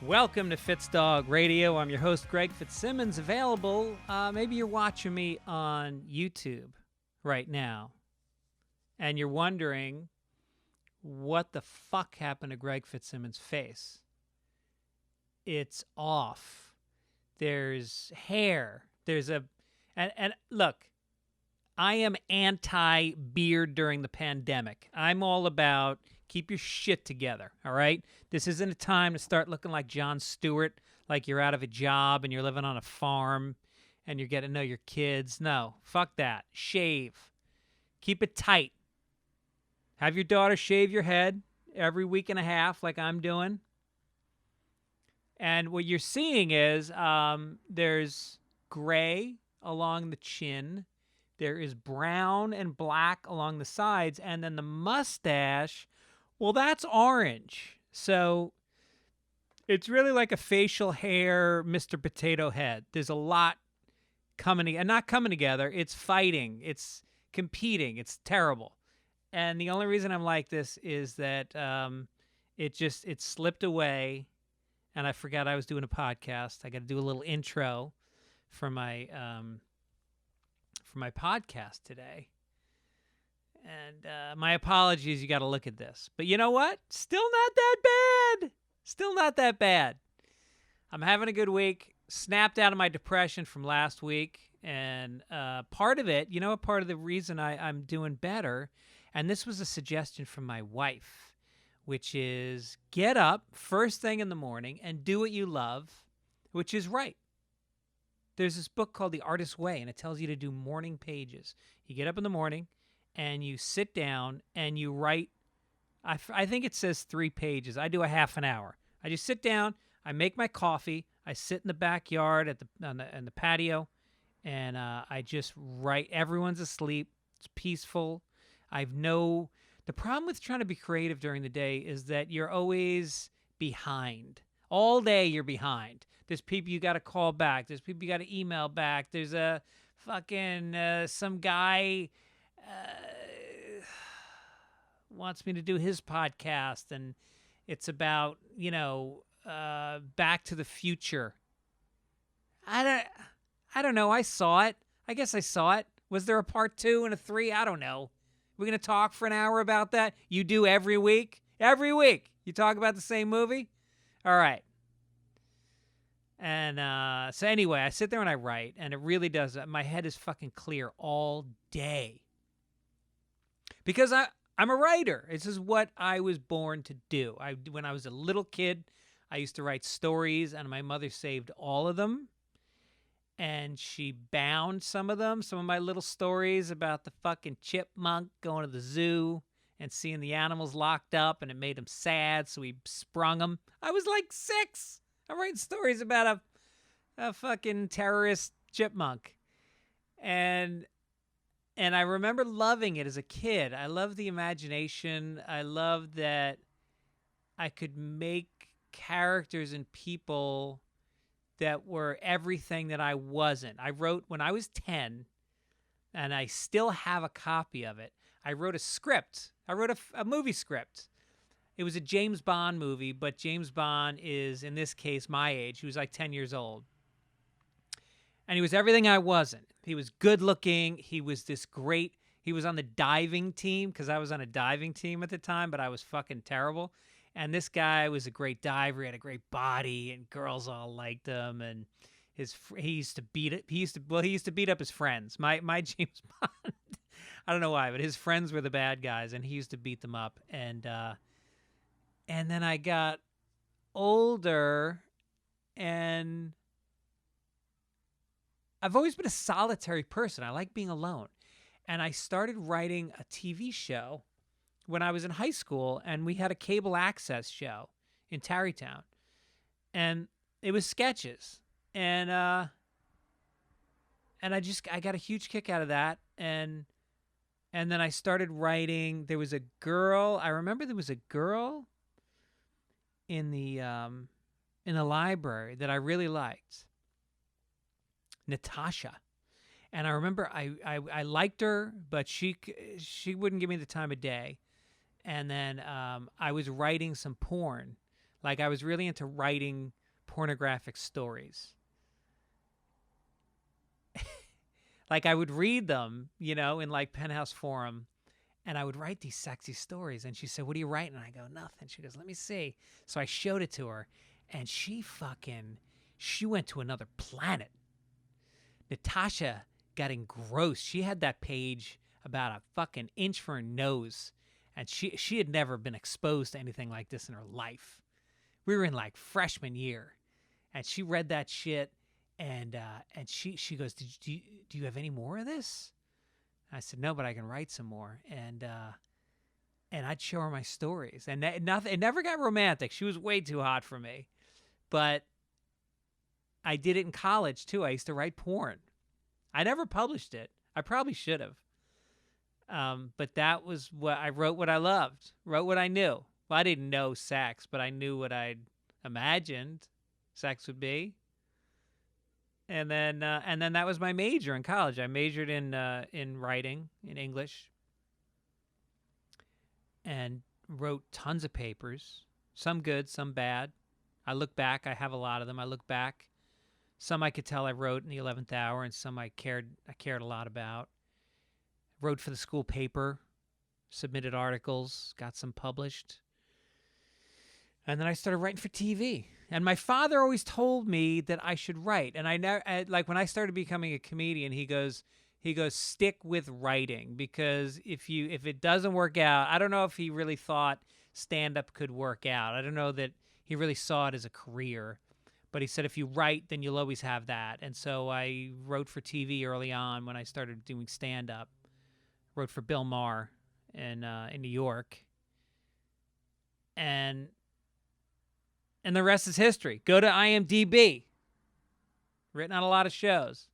Welcome to Fitzdog Radio. I'm your host, Greg Fitzsimmons. Available, maybe you're watching me on YouTube right now, and you're wondering what the fuck happened to Greg Fitzsimmons' face. It's off. There's hair. There's a... And look, I am anti-beard during the pandemic. I'm all about keep your shit together, all right? This isn't a time to start looking like Jon Stewart, like you're out of a job and you're living on a farm and you're getting to know your kids. No, fuck that. Shave. Keep it tight. Have your daughter shave your head every week and a half like I'm doing. And what you're seeing is there's gray along the chin. There is brown and black along the sides. And then the mustache, well, that's orange. So it's really like a facial hair Mr. Potato Head. There's a lot coming, and not coming together. It's fighting. It's competing. It's terrible. And the only reason I'm like this is that it slipped away, and I forgot I was doing a podcast. I got to do a little intro for my podcast today. And my apologies, you got to look at this. But you know what? Still not that bad. Still not that bad. I'm having a good week. Snapped out of my depression from last week. And part of it, part of the reason I'm doing better, and this was a suggestion from my wife, which is get up first thing in the morning and do what you love, which is right. There's this book called The Artist's Way, and it tells you to do morning pages. You get up in the morning, and you sit down, and you write. I think it says 3 pages. I do a half an hour. I just sit down. I make my coffee. I sit in the backyard on the patio, and I just write. Everyone's asleep. It's peaceful. The problem with trying to be creative during the day is that you're always behind. All day you're behind. There's people you got to call back. There's people you got to email back. There's a fucking some guy wants me to do his podcast, and it's about Back to the Future. I don't know. I saw it. I guess I saw it. Was there a part 2 and a 3? I don't know. We're gonna talk for an hour about that. You do every week. Every week you talk about the same movie. All right. And so anyway, I sit there and I write, and it really does. My head is fucking clear all day because I'm a writer. This is what I was born to do. When I was a little kid, I used to write stories, and my mother saved all of them, and she bound some of them. Some of my little stories about the fucking chipmunk going to the zoo and seeing the animals locked up, and it made him sad, so he sprung them. I was like 6. I'm writing stories about a fucking terrorist chipmunk. And I remember loving it as a kid. I loved the imagination. I loved that I could make characters and people that were everything that I wasn't. I wrote when I was 10, and I still have a copy of it. I wrote a script. I wrote a movie script. It was a James Bond movie, but James Bond is, in this case, my age. He was like 10 years old. And he was everything I wasn't. He was good looking. He was he was on the diving team, because I was on a diving team at the time, but I was fucking terrible. And this guy was a great diver. He had a great body, and girls all liked him. And he used to beat up his friends. My James Bond, I don't know why, but his friends were the bad guys, and he used to beat them up. And then I got older, and I've always been a solitary person. I like being alone. And I started writing a TV show when I was in high school, and we had a cable access show in Tarrytown. And it was sketches. And I got a huge kick out of that. And then I started writing. There was a girl. I remember there was a girl in the library that I really liked, Natasha. And I remember I liked her, but she wouldn't give me the time of day. And then I was writing some porn. Like, I was really into writing pornographic stories. Like I would read them, you know, in like Penthouse Forum, and I would write these sexy stories. And she said, "What are you writing?" And I go, "Nothing." She goes, "Let me see." So I showed it to her, and she went to another planet. Natasha got engrossed. She had that page about a fucking inch from her nose, and she had never been exposed to anything like this in her life. We were in like freshman year, and she read that shit, and she goes, do you have any more of this? I said, "No, but I can write some more." And I'd show her my stories, and it never got romantic. She was way too hot for me, but I did it in college too. I used to write porn. I never published it. I probably should have. But that was what I wrote. What I loved, wrote what I knew. Well, I didn't know sex, but I knew what I'd imagined sex would be. And then that was my major in college. I majored in writing, in English, and wrote tons of papers. Some good, some bad. I look back. I have a lot of them. I look back. Some I could tell I wrote in the 11th hour, and some I cared a lot about. Wrote for the school paper, submitted articles, got some published. And then I started writing for TV. And my father always told me that I should write. And I never, like when I started becoming a comedian, he goes, stick with writing, because if it doesn't work out, I don't know if he really thought stand-up could work out. I don't know that he really saw it as a career. But he said, if you write, then you'll always have that. And so I wrote for TV early on when I started doing stand-up. Wrote for Bill Maher in New York. And the rest is history. Go to IMDb. Written on a lot of shows.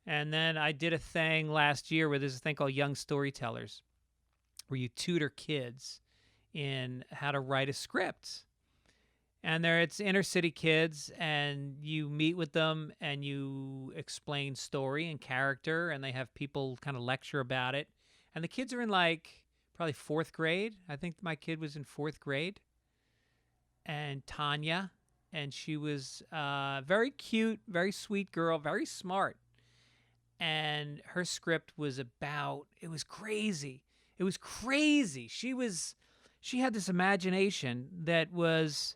And then I did a thing last year where there's a thing called Young Storytellers, where you tutor kids in how to write a script. And it's inner city kids, and you meet with them and you explain story and character, and they have people kind of lecture about it. And the kids are in like probably 4th grade. I think my kid was in 4th grade. And Tanya, and she was very cute, very sweet girl, very smart. And her script was about, it was crazy. It was crazy. She had this imagination that was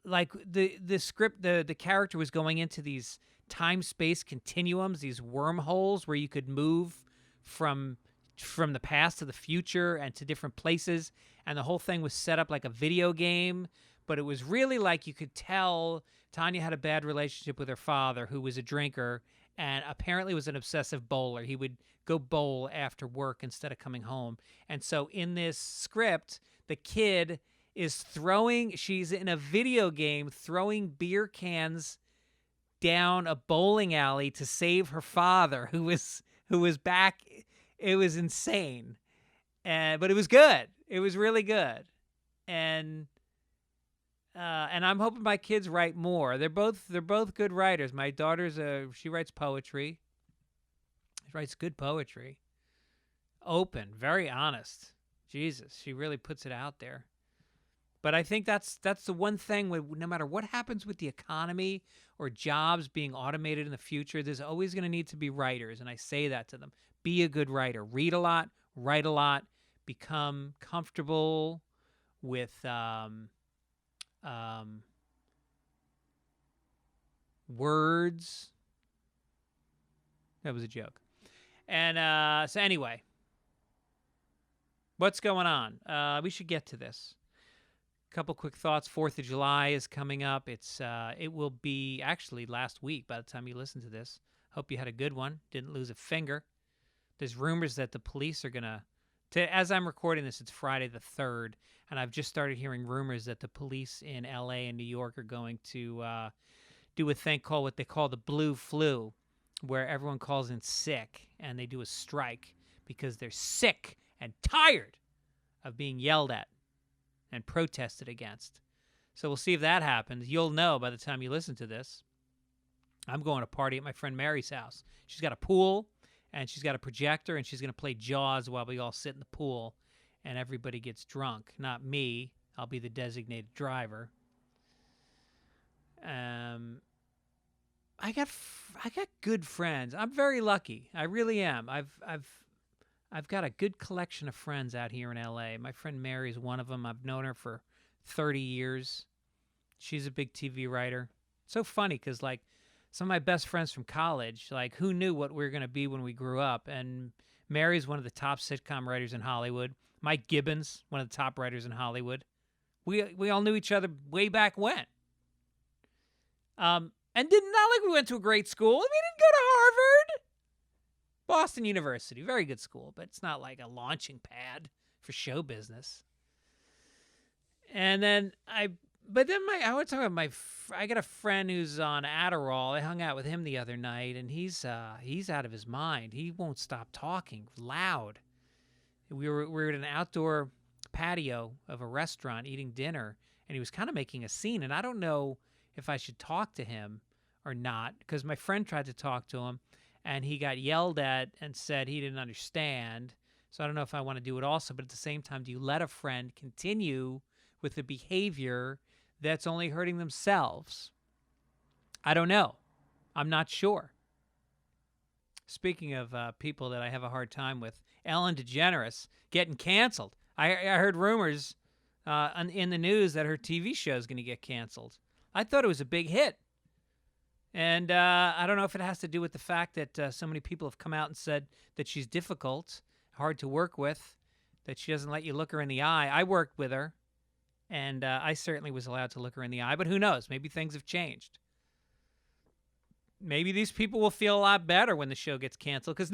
like the script, the character was going into these time-space continuums, these wormholes where you could move from the past to the future and to different places. And the whole thing was set up like a video game, but it was really like you could tell Tanya had a bad relationship with her father, who was a drinker and apparently was an obsessive bowler. He would go bowl after work instead of coming home. And so in this script, the kid she's in a video game throwing beer cans down a bowling alley to save her father, who was back. It was insane. But it was good. It was really good. And I'm hoping my kids write more. They're both good writers. My daughter's she writes poetry. She writes good poetry. Open, very honest. Jesus, she really puts it out there. But I think that's the one thing, no matter what happens with the economy or jobs being automated in the future, there's always going to need to be writers. And I say that to them. Be a good writer. Read a lot, write a lot, become comfortable with words. That was a joke. And so anyway, what's going on? We should get to this. Couple quick thoughts. 4th of July is coming up. It will be actually last week by the time you listen to this. Hope you had a good one. Didn't lose a finger. There's rumors that the police are gonna. As I'm recording this, it's Friday the 3rd, and I've just started hearing rumors that the police in L.A. and New York are going to do a thing called what they call the blue flu, where everyone calls in sick and they do a strike because they're sick and tired of being yelled at and protested against. So we'll see if that happens. You'll know by the time you listen to this. I'm going to party at my friend Mary's house. She's got a pool, and she's got a projector, and she's going to play Jaws while we all sit in the pool, and everybody gets drunk. Not me. I'll be the designated driver. I got good friends. I'm very lucky. I really am. I've got a good collection of friends out here in LA. My friend Mary is one of them. I've known her for 30 years. She's a big TV writer. It's so funny because, like, some of my best friends from college, like, who knew what we were going to be when we grew up? And Mary's one of the top sitcom writers in Hollywood. Mike Gibbons, one of the top writers in Hollywood. We all knew each other way back when. And not like we went to a great school. We didn't go to Harvard. Boston University, very good school, but it's not like a launching pad for show business. And then I want to talk about I got a friend who's on Adderall. I hung out with him the other night, and he's out of his mind. He won't stop talking loud. We were at an outdoor patio of a restaurant eating dinner, and he was kind of making a scene, and I don't know if I should talk to him or not, because my friend tried to talk to him, and he got yelled at and said he didn't understand. So I don't know if I want to do it also, but at the same time, do you let a friend continue with the behavior that's only hurting themselves? I don't know. I'm not sure. Speaking of people that I have a hard time with, Ellen DeGeneres getting canceled. I heard rumors in the news that her TV show is going to get canceled. I thought it was a big hit. And I don't know if it has to do with the fact that so many people have come out and said that she's difficult, hard to work with, that she doesn't let you look her in the eye. I worked with her, and I certainly was allowed to look her in the eye. But who knows? Maybe things have changed. Maybe these people will feel a lot better when the show gets canceled. Because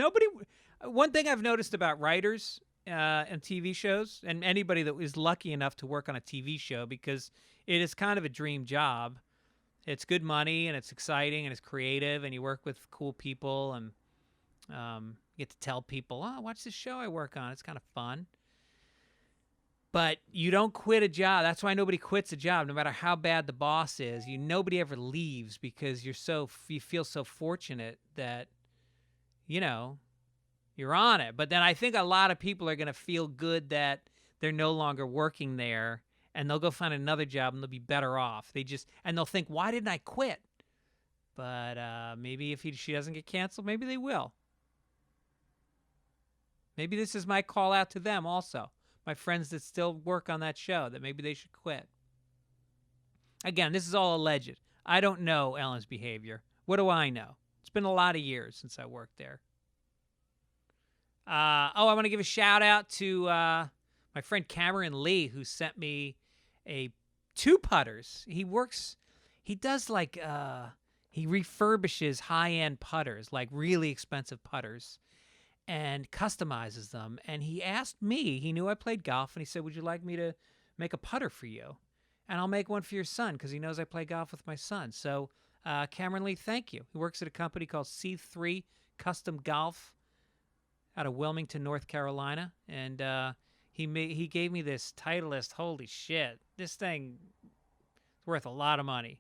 one thing I've noticed about writers and TV shows, and anybody that is lucky enough to work on a TV show, because it is kind of a dream job. It's good money, and it's exciting, and it's creative, and you work with cool people, and you get to tell people, oh, watch this show I work on. It's kind of fun. But you don't quit a job. That's why nobody quits a job, no matter how bad the boss is. Nobody ever leaves because you feel so fortunate that, you're on it. But then I think a lot of people are going to feel good that they're no longer working there, and they'll go find another job and they'll be better off. And they'll think, why didn't I quit? But maybe if she doesn't get canceled, maybe they will. Maybe this is my call out to them also. My friends that still work on that show, that maybe they should quit. Again, this is all alleged. I don't know Ellen's behavior. What do I know? It's been a lot of years since I worked there. I want to give a shout out to my friend Cameron Lee, who sent me two putters. He refurbishes high-end putters, like really expensive putters, and customizes them. And he asked me, he knew I played golf, and he said, would you like me to make a putter for you? And I'll make one for your son, because he knows I play golf with my son. So Cameron Lee, thank you. He works at a company called C3 Custom Golf out of Wilmington, North Carolina. And he gave me this Titleist. Holy shit. This thing is worth a lot of money.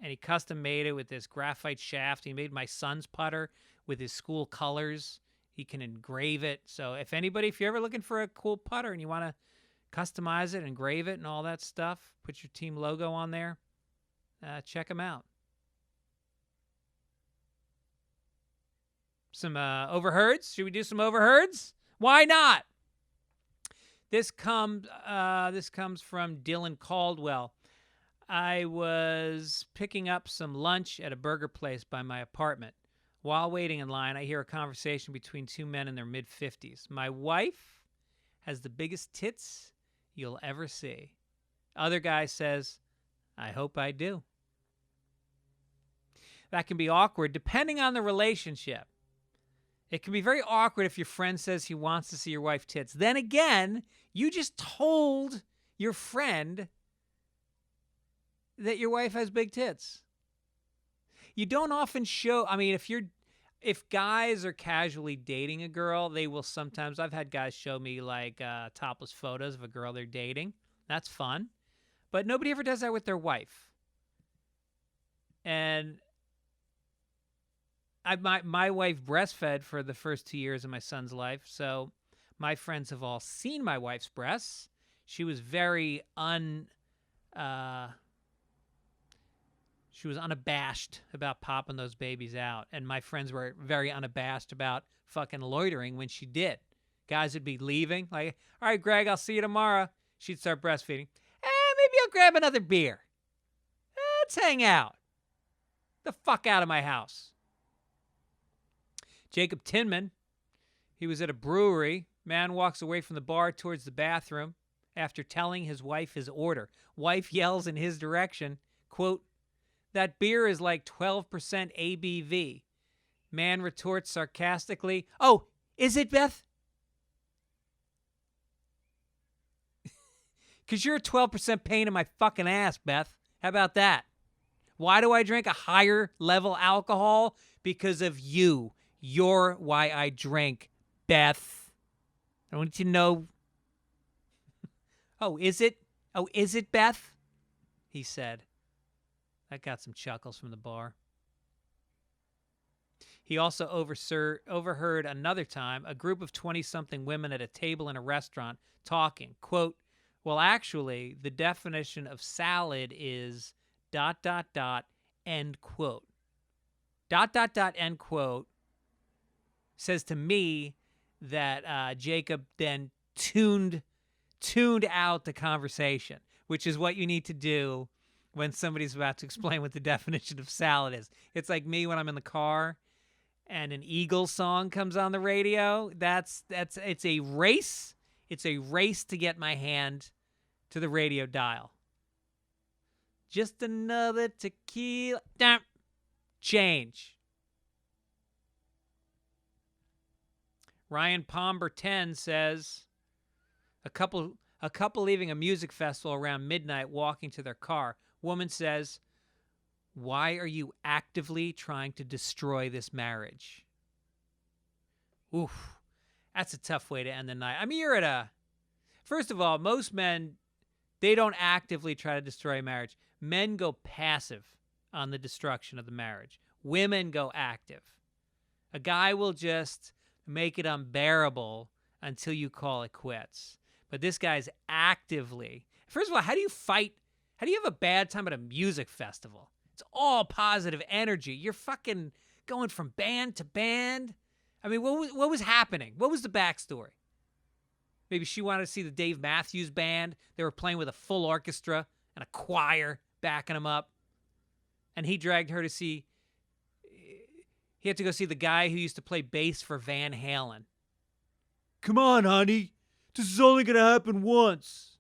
And he custom made it with this graphite shaft. He made my son's putter with his school colors. He can engrave it. So if you're ever looking for a cool putter and you want to customize it, engrave it, and all that stuff, put your team logo on there, check him out. Some overheards? Should we do some overheards? Why not? This comes from Dylan Caldwell. I was picking up some lunch at a burger place by my apartment. While waiting in line, I hear a conversation between two men in their mid-50s. My wife has the biggest tits you'll ever see. Other guy says, I hope I do. That can be awkward depending on the relationship. It can be very awkward if your friend says he wants to see your wife's tits. Then again, you just told your friend that your wife has big tits. You don't often show, if guys are casually dating a girl, they will sometimes, I've had guys show me like topless photos of a girl they're dating. That's fun. But nobody ever does that with their wife. And my wife breastfed for the first 2 years of my son's life, so my friends have all seen my wife's breasts. She was very She was unabashed about popping those babies out. And my friends were very unabashed about fucking loitering when she did. Guys would be leaving. Like, all right, Greg, I'll see you tomorrow. She'd start breastfeeding. Maybe I'll grab another beer. Let's hang out. The fuck out of my house. Jacob Tinman, he was at a brewery. Man walks away from the bar towards the bathroom after telling his wife his order. Wife yells in his direction, quote, "That beer is like 12% ABV. Man retorts sarcastically, "Oh, is it, Beth?" Because you're a 12% pain in my fucking ass, Beth. How about that? Why do I drink a higher level alcohol? Because of you. You're why I drink, Beth. I want you to know. Oh, is it? Oh, is it, Beth? He said. That got some chuckles from the bar. He also overheard another time a group of 20-something women at a table in a restaurant talking. Quote, "Well, actually, the definition of salad is ... end quote. ... end quote says to me that Jacob then tuned out the conversation, which is what you need to do when somebody's about to explain what the definition of salad is. It's like me when I'm in the car and an Eagles song comes on the radio. It's a race. It's a race to get my hand to the radio dial. Just another tequila. Change. Ryan Palmer 10 says, a couple leaving a music festival around midnight walking to their car. Woman says, "Why are you actively trying to destroy this marriage?" Oof. That's a tough way to end the night. I mean, first of all, most men, they don't actively try to destroy a marriage. Men go passive on the destruction of the marriage. Women go active. A guy will just make it unbearable until you call it quits. But this guy's actively. First of all, how do you fight? How do you have a bad time at a music festival? It's all positive energy. You're fucking going from band to band. I mean, what was happening? What was the backstory? Maybe she wanted to see the Dave Matthews Band. They were playing with a full orchestra and a choir backing them up. And he dragged her to see. He had to go see the guy who used to play bass for Van Halen. Come on, honey. This is only going to happen once.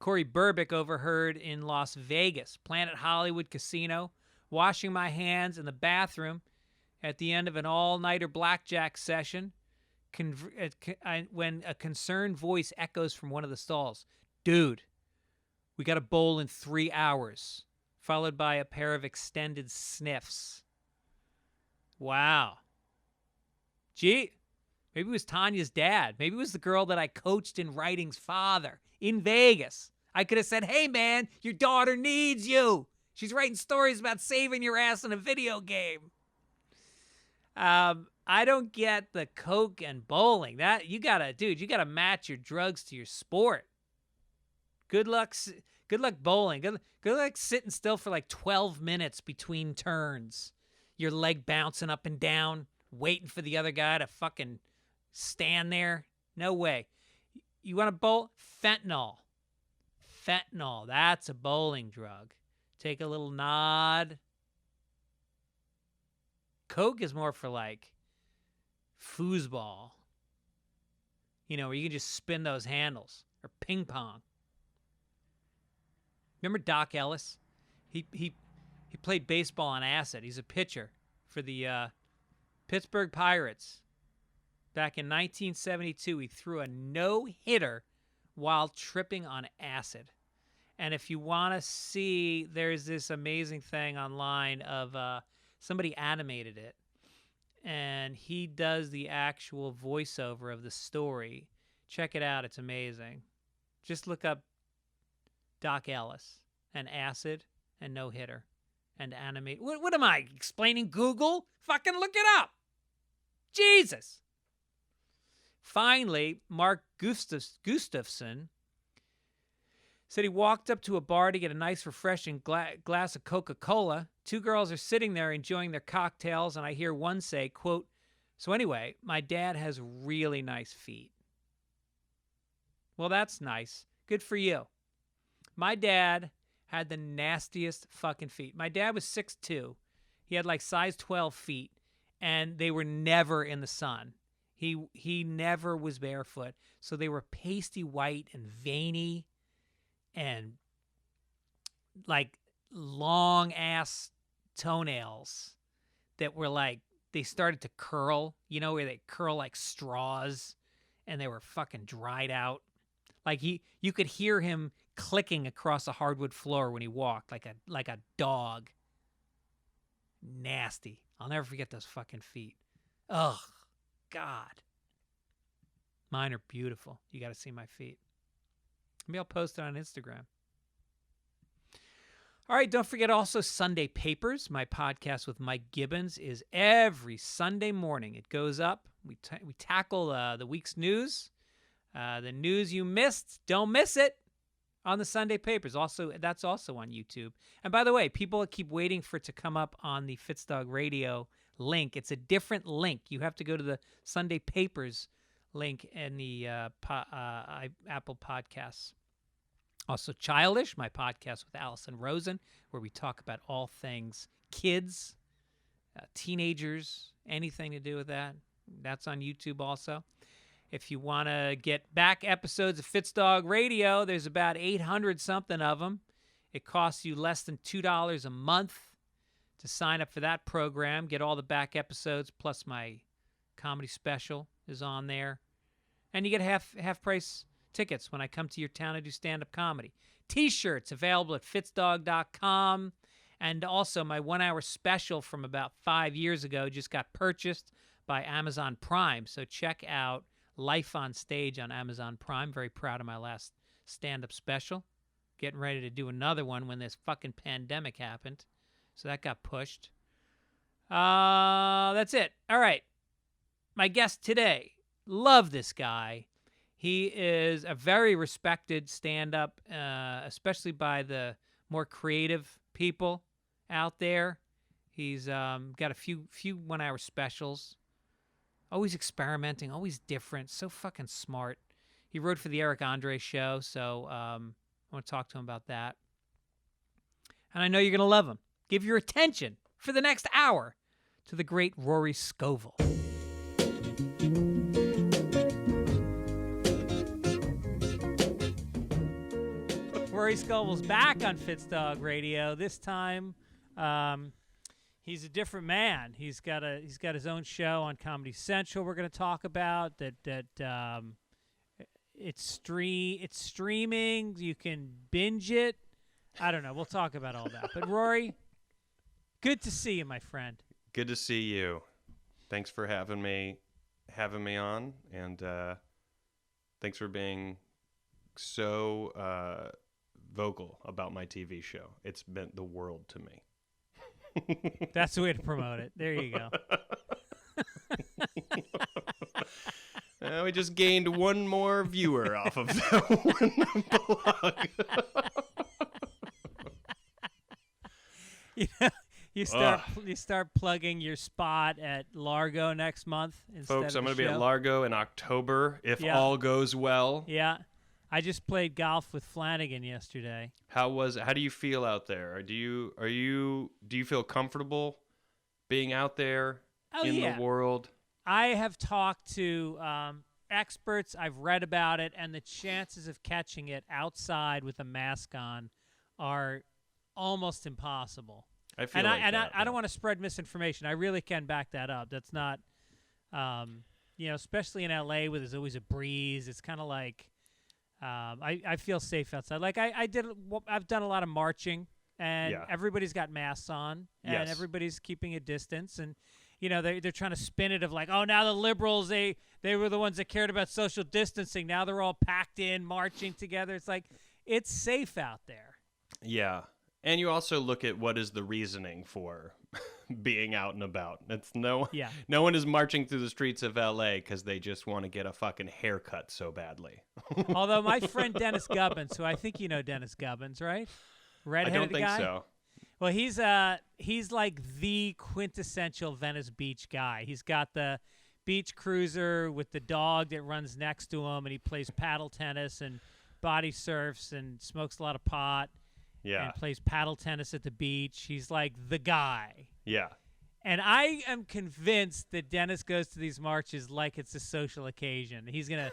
Corey Burbick overheard in Las Vegas, Planet Hollywood Casino, washing my hands in the bathroom at the end of an all-nighter blackjack session when a concerned voice echoes from one of the stalls. "Dude, we got to bowl in 3 hours," followed by a pair of extended sniffs. Wow. Gee, maybe it was Tanya's dad. Maybe it was the girl that I coached in writing's father in Vegas. I could have said, "Hey, man, your daughter needs you. She's writing stories about saving your ass in a video game." I don't get the coke and bowling. That you gotta match your drugs to your sport. Good luck bowling. Good luck sitting still for like 12 minutes between turns. Your leg bouncing up and down, waiting for the other guy to fucking stand there. No way. You want to bowl? Fentanyl. Fentanyl. That's a bowling drug. Take a little nod. Coke is more for like foosball. You know, where you can just spin those handles. Or ping pong. Remember Doc Ellis? He played baseball on acid. He's a pitcher for the Pittsburgh Pirates. Back in 1972, he threw a no-hitter while tripping on acid. And if you want to see, there's this amazing thing online of somebody animated it. And he does the actual voiceover of the story. Check it out. It's amazing. Just look up Doc Ellis and acid and no-hitter and animate. What am I explaining? Google? Fucking look it up. Jesus. Finally, Mark Gustafson Said he walked up to a bar to get a nice, refreshing glass of Coca-Cola. 2 girls are sitting there enjoying their cocktails, and I hear one say, quote, "So anyway, my dad has really nice feet." Well, that's nice. Good for you. My dad had the nastiest fucking feet. My dad was 6'2". He had like size 12 feet, and they were never in the sun. He never was barefoot, so they were pasty white and veiny and like long ass toenails that were like, they started to curl, you know, where they curl like straws, and they were fucking dried out. Like you could hear him clicking across a hardwood floor when he walked, like a dog. Nasty. I'll never forget those fucking feet. Ugh, God. Mine are beautiful. You got to see my feet. Maybe I'll post it on Instagram. All right, don't forget also Sunday Papers. My podcast with Mike Gibbons is every Sunday morning. It goes up. We tackle the week's news. The news you missed, don't miss it on the Sunday Papers. Also, that's also on YouTube. And by the way, people keep waiting for it to come up on the Fitzdog Radio link. It's a different link. You have to go to the Sunday Papers link in the Apple Podcasts. Also, Childish, my podcast with Allison Rosen, where we talk about all things kids, teenagers, anything to do with that. That's on YouTube also. If you want to get back episodes of Fitzdog Radio, there's about 800-something of them. It costs you less than $2 a month to sign up for that program. Get all the back episodes, plus my comedy special is on there. And you get half-price tickets when I come to your town to do stand-up comedy. T-shirts available at fitzdog.com. And also my 1-hour special from about 5 years ago just got purchased by Amazon Prime. So check out Life on Stage on Amazon Prime. Very proud of my last stand-up special. Getting ready to do another one when this fucking pandemic happened. So that got pushed. That's it. All right. My guest today. Love this guy. He is a very respected stand-up, especially by the more creative people out there. He's got a few 1-hour specials. Always experimenting, always different, so fucking smart. He wrote for the Eric Andre Show, so I want to talk to him about that. And I know you're going to love him. Give your attention for the next hour to the great Rory Scovel. Rory Scovel's back on Fitzdog Radio. This time, he's a different man. He's got his own show on Comedy Central. We're going to talk about that. It's streaming. You can binge it. I don't know. We'll talk about all that. But Rory, good to see you, my friend. Good to see you. Thanks for having me on, and thanks for being so vocal about my TV show. It's meant the world to me. That's the way to promote it. There you go. We just gained one more viewer off of that one blog. You start plugging your spot at Largo next month. Folks, I'm going to be at Largo in October if all goes well. Yeah. I just played golf with Flanagan yesterday. How do you feel out there? Do you feel comfortable being out there the world? I have talked to experts. I've read about it, and the chances of catching it outside with a mask on are almost impossible. I feel I don't want to spread misinformation. I really can back that up. That's not, especially in LA where there's always a breeze. It's kind of like. I feel safe outside. Like I've done a lot of marching, and everybody's got masks on, and everybody's keeping a distance, and they're trying to spin it of like, oh, now the liberals they were the ones that cared about social distancing. Now they're all packed in, marching together. It's like it's safe out there. Yeah, and you also look at what is the reasoning for being out and about. Yeah. No one is marching through the streets of LA because they just want to get a fucking haircut so badly. Although my friend Dennis Gubbins, who I think you know Dennis Gubbins, right? Redheaded I don't think guy? so. Well, he's like the quintessential Venice Beach guy. He's got the beach cruiser with the dog that runs next to him, and he plays paddle tennis and body surfs and smokes a lot of pot. Yeah. And plays paddle tennis at the beach. He's like the guy. Yeah. And I am convinced that Dennis goes to these marches like it's a social occasion. He's gonna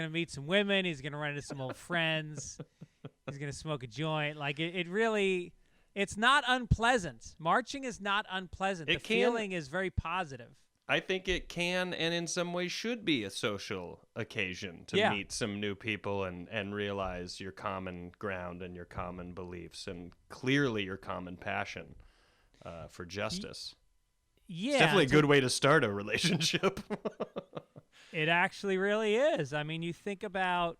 meet some women. He's gonna run into some old friends. He's gonna smoke a joint. Like it really, it's not unpleasant. Marching is not unpleasant. The feeling is very positive. I think it can, and in some ways should be a social occasion to meet some new people and realize your common ground and your common beliefs and clearly your common passion for justice. Yeah, it's definitely a good way to start a relationship. It actually really is. I mean, you think about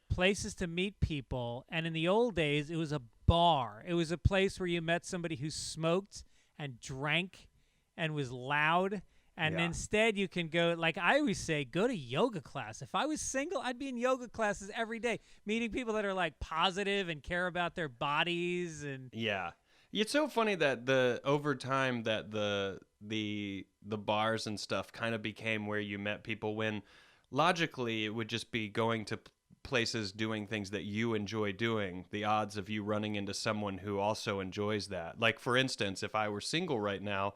places to meet people, and in the old days, it was a bar. It was a place where you met somebody who smoked and drank and was loud. And instead, you can go, like I always say, go to yoga class. If I was single, I'd be in yoga classes every day, meeting people that are like positive and care about their bodies. And yeah, it's so funny that over time that the bars and stuff kind of became where you met people, when logically it would just be going to places doing things that you enjoy doing. The odds of you running into someone who also enjoys that, like for instance, if I were single right now,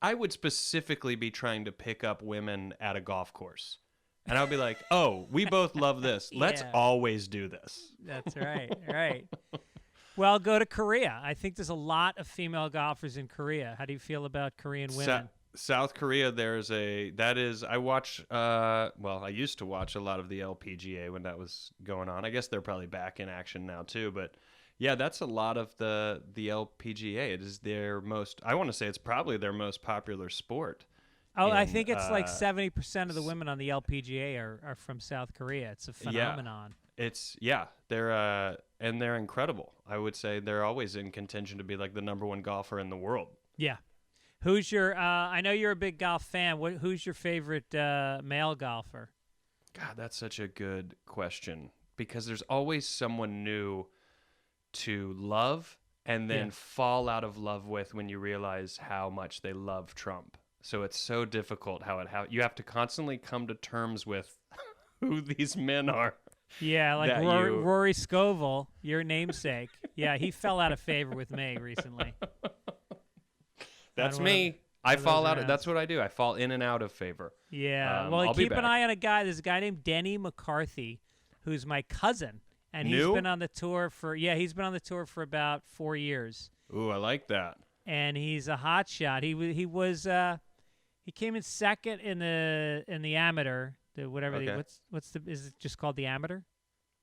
I would specifically be trying to pick up women at a golf course. And I would be like, oh, we both love this. Let's always do this. That's right. Right. Well, go to Korea. I think there's a lot of female golfers in Korea. How do you feel about Korean women? South Korea, I used to watch a lot of the LPGA when that was going on. I guess they're probably back in action now too, but yeah, that's a lot of the LPGA. It is I want to say it's probably their most popular sport. Oh, I think it's like 70% of the women on the LPGA are from South Korea. It's a phenomenon. They're incredible. I would say they're always in contention to be like the number one golfer in the world. Yeah. Who's your, I know you're a big golf fan. Who's your favorite male golfer? God, that's such a good question because there's always someone new to love and then fall out of love with when you realize how much they love Trump. So it's so difficult how you have to constantly come to terms with who these men are. Yeah, like Rory Scovel, your namesake. Yeah, he fell out of favor with me recently. That's me. I fall out. That's what I do. I fall in and out of favor. Yeah. Well, keep an eye on a guy. There's a guy named Denny McCarthy, who's my cousin. And he's been on the tour for about 4 years. Ooh, I like that. And he's a hot shot. He came in second in the amateur, is it just called the amateur?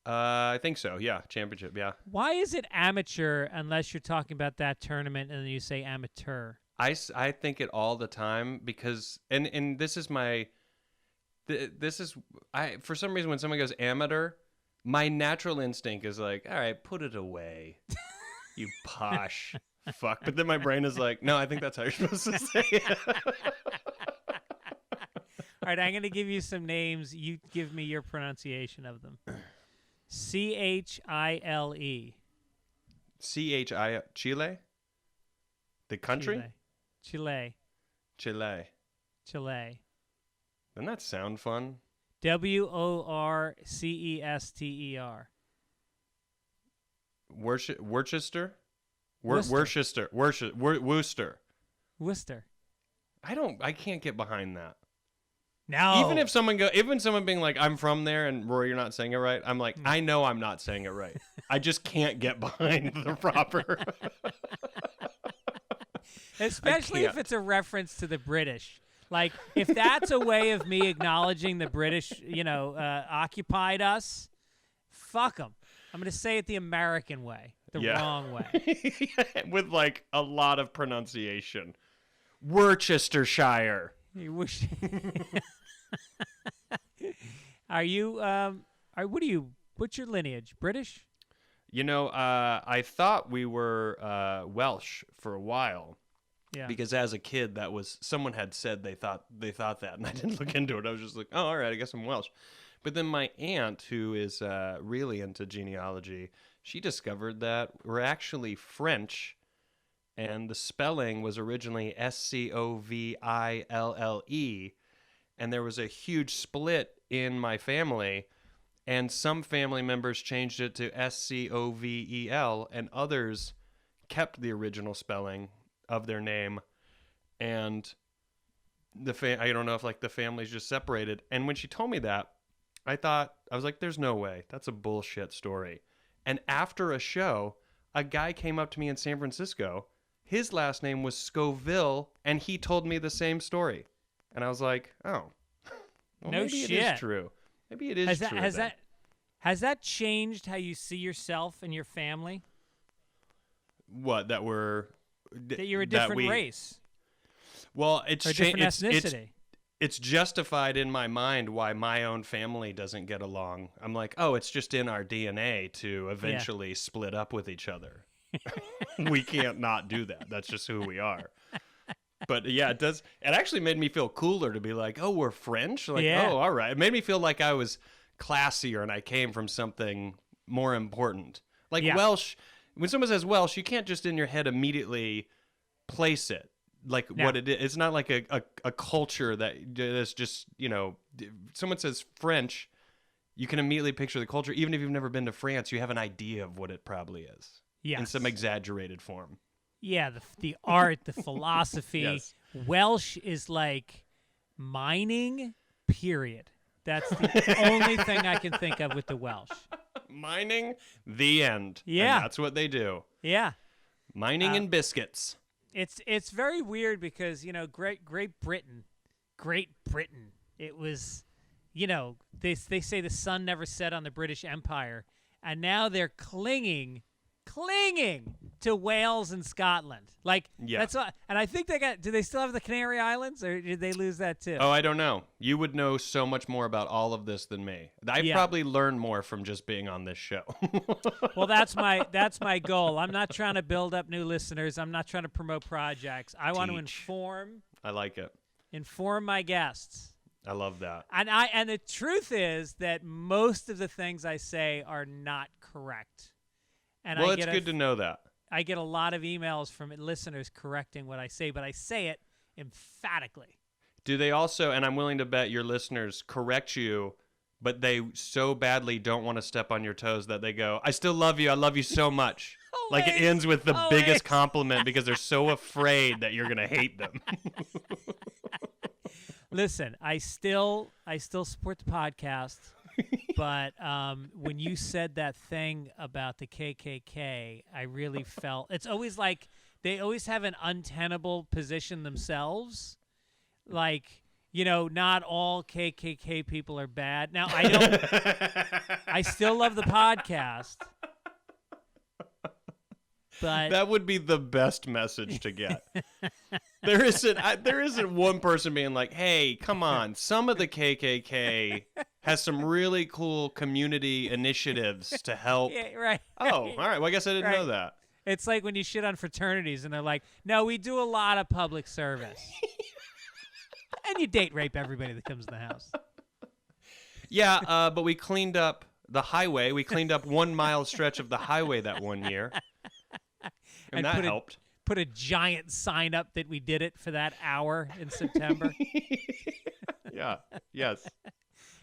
I think so. Yeah, championship. Yeah. Why is it amateur unless you're talking about that tournament and then you say amateur? I think it all the time because and this is for some reason when someone goes amateur, my natural instinct is like, all right, put it away, you posh fuck. But then my brain is like, no, I think that's how you're supposed to say it. All right, I'm going to give you some names. You give me your pronunciation of them. Chile. Chile? The country? Chile. Chile. Doesn't that sound fun? Worcester. Worcester. I can't get behind that. No. Even someone being like, I'm from there, and Rory, you're not saying it right. I'm like, I know I'm not saying it right. I just can't get behind the proper. Especially if it's a reference to the British. Like, if that's a way of me acknowledging the British, occupied us, fuck them. I'm going to say it the American way, the wrong way. With, like, a lot of pronunciation. Worcestershire. Are you, what's your lineage? British? I thought we were Welsh for a while. Yeah. Because as a kid, that was someone had said they thought that, and I didn't look into it. I was just like, oh, all right, I guess I'm Welsh. But then my aunt, who is really into genealogy, she discovered that we're actually French, and the spelling was originally Scoville, and there was a huge split in my family, and some family members changed it to Scovel, and others kept the original spelling of their name, and I don't know if like the family's just separated. And when she told me that, I was like, there's no way. That's a bullshit story. And after a show, a guy came up to me in San Francisco. His last name was Scoville, and he told me the same story. And I was like, oh, well, no maybe shit. it is true. Maybe it is true. Has that changed how you see yourself and your family? What, that you're a different race? Well, it's a different ethnicity. It's justified in my mind why my own family doesn't get along. I'm like, oh, it's just in our DNA to eventually split up with each other. We can't not do that. That's just who we are. But yeah, it does. It actually made me feel cooler to be like, oh, we're French? Like, oh, all right. It made me feel like I was classier and I came from something more important. Like Welsh, when someone says Welsh, you can't just in your head immediately place it. Like what it is. It's not like a culture that's just, someone says French, you can immediately picture the culture. Even if you've never been to France, you have an idea of what it probably is. Yes. In some exaggerated form. Yeah, the art, the philosophy. Yes. Welsh is like mining, period. That's the only thing I can think of with the Welsh. Mining, the end. Yeah. And that's what they do. Yeah. Mining and biscuits. It's very weird because, Great Britain, it was, they say the sun never set on the British Empire, and now they're clinging to Wales and Scotland. Like, that's what, and I think do they still have the Canary Islands, or did they lose that too? Oh, I don't know. You would know so much more about all of this than me. I probably learned more from just being on this show. Well, that's my goal. I'm not trying to build up new listeners. I'm not trying to promote projects. I want to inform. I like it. Inform my guests. I love that. And the truth is that most of the things I say are not correct. And it's good to know that. I get a lot of emails from listeners correcting what I say, but I say it emphatically. Do they also, and I'm willing to bet your listeners correct you, but they so badly don't want to step on your toes that they go, I still love you. I love you so much. Like it ends with the biggest compliment because they're so afraid that you're going to hate them. Listen, I still support the podcast. But when you said that thing about the KKK, I really felt it's always like they always have an untenable position themselves. Like, not all KKK people are bad. Now, I still love the podcast. But that would be the best message to get. There isn't one person being like, hey, come on, some of the KKK has some really cool community initiatives to help. Yeah, right. Oh, all right. Well, I guess I didn't know that. It's like when you shit on fraternities and they're like, no, we do a lot of public service. And you date rape everybody that comes in the house. Yeah, but we cleaned up the highway. We cleaned up 1 mile stretch of the highway that one year. And that helped. Put a giant sign up that we did it for that hour in September. Yeah. Yes.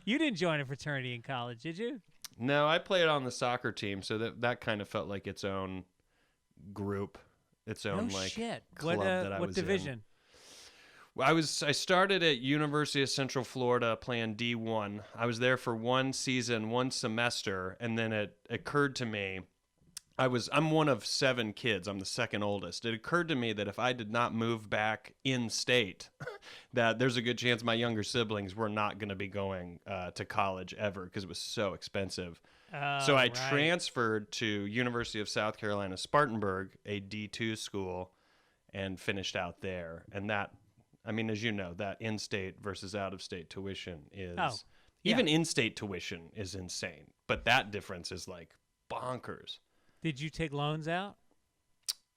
You didn't join a fraternity in college, did you? No, I played on the soccer team, so that kind of felt like its own group, its own club that I was in. What division? I started at University of Central Florida playing D1. I was there for 1 season, 1 semester, and then it occurred to me, I'm one of 7 kids. I'm the second oldest. It occurred to me that if I did not move back in state, that there's a good chance my younger siblings were not going to be going to college ever because it was so expensive. So I transferred to University of South Carolina, Spartanburg, a D2 school, and finished out there. And that, as you know, that in-state versus out-of-state tuition is, even in-state tuition is insane. But that difference is like bonkers. Did you take loans out?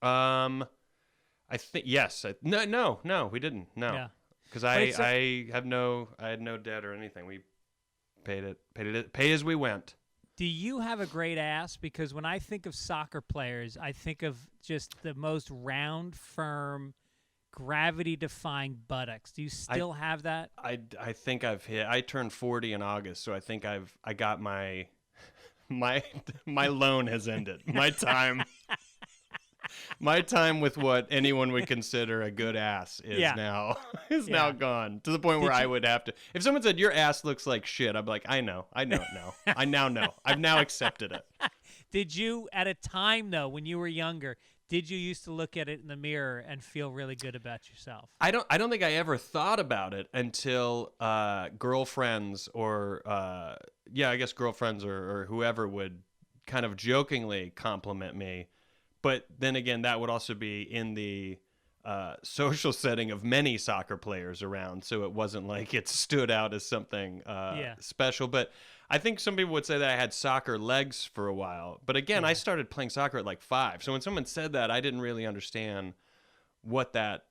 I I think yes. No, we didn't. No, Yeah. because I had no debt or anything. We paid it pay as we went. Do you have a great ass? Because when I think of soccer players, I think of just the most round, firm, gravity-defying buttocks. Do you still have that? I think I've hit. I turned 40 in August, so I think I got my loan has ended. My time with what anyone would consider a good ass is now gone, to the point where I would have to. If someone said your ass looks like shit, I'd be like, I know it now. I now know. I've now accepted it. Did you, at a time though, when you were younger, did you used to look at it in the mirror and feel really good about yourself? I don't think I ever thought about it until girlfriends or I guess girlfriends or whoever would kind of jokingly compliment me. But then again, that would also be in the social setting of many soccer players around, so it wasn't like it stood out as something special. But I think some people would say that I had soccer legs for a while. But again, I started playing soccer at like 5. So when someone said that, I didn't really understand what that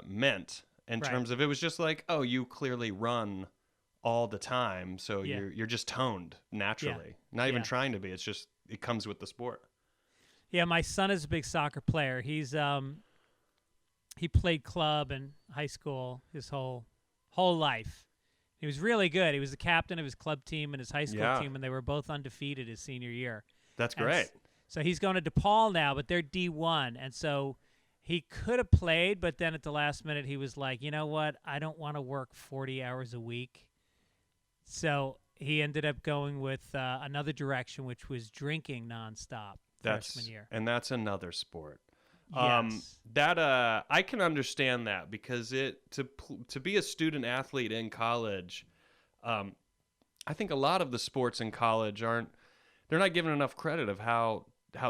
meant in terms of, it was just like, oh, you clearly run all the time, so you're just toned naturally. Not even trying to be. It's just, it comes with the sport. Yeah, my son is a big soccer player. He played club and high school his whole life. He was really good. He was the captain of his club team and his high school team, and they were both undefeated his senior year. That's great. So he's going to DePaul now, but they're D1, and so he could have played, but then at the last minute he was like, you know what? I don't want to work 40 hours a week. So he ended up going with another direction, which was drinking nonstop. Freshman year. And that's another sport. Yes. I can understand that, because to be a student athlete in college, I think a lot of the sports in college they're not given enough credit of how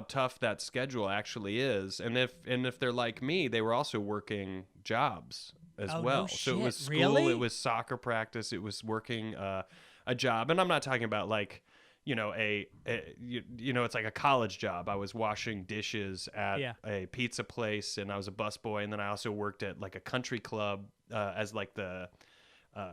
tough that schedule actually is. And if they're like me, they were also working jobs as well. No so shit. it was school, really? It was soccer practice, it was working a job. And I'm not talking about like, it's like a college job. I was washing dishes at a pizza place, and I was a busboy, and then I also worked at like a country club as like the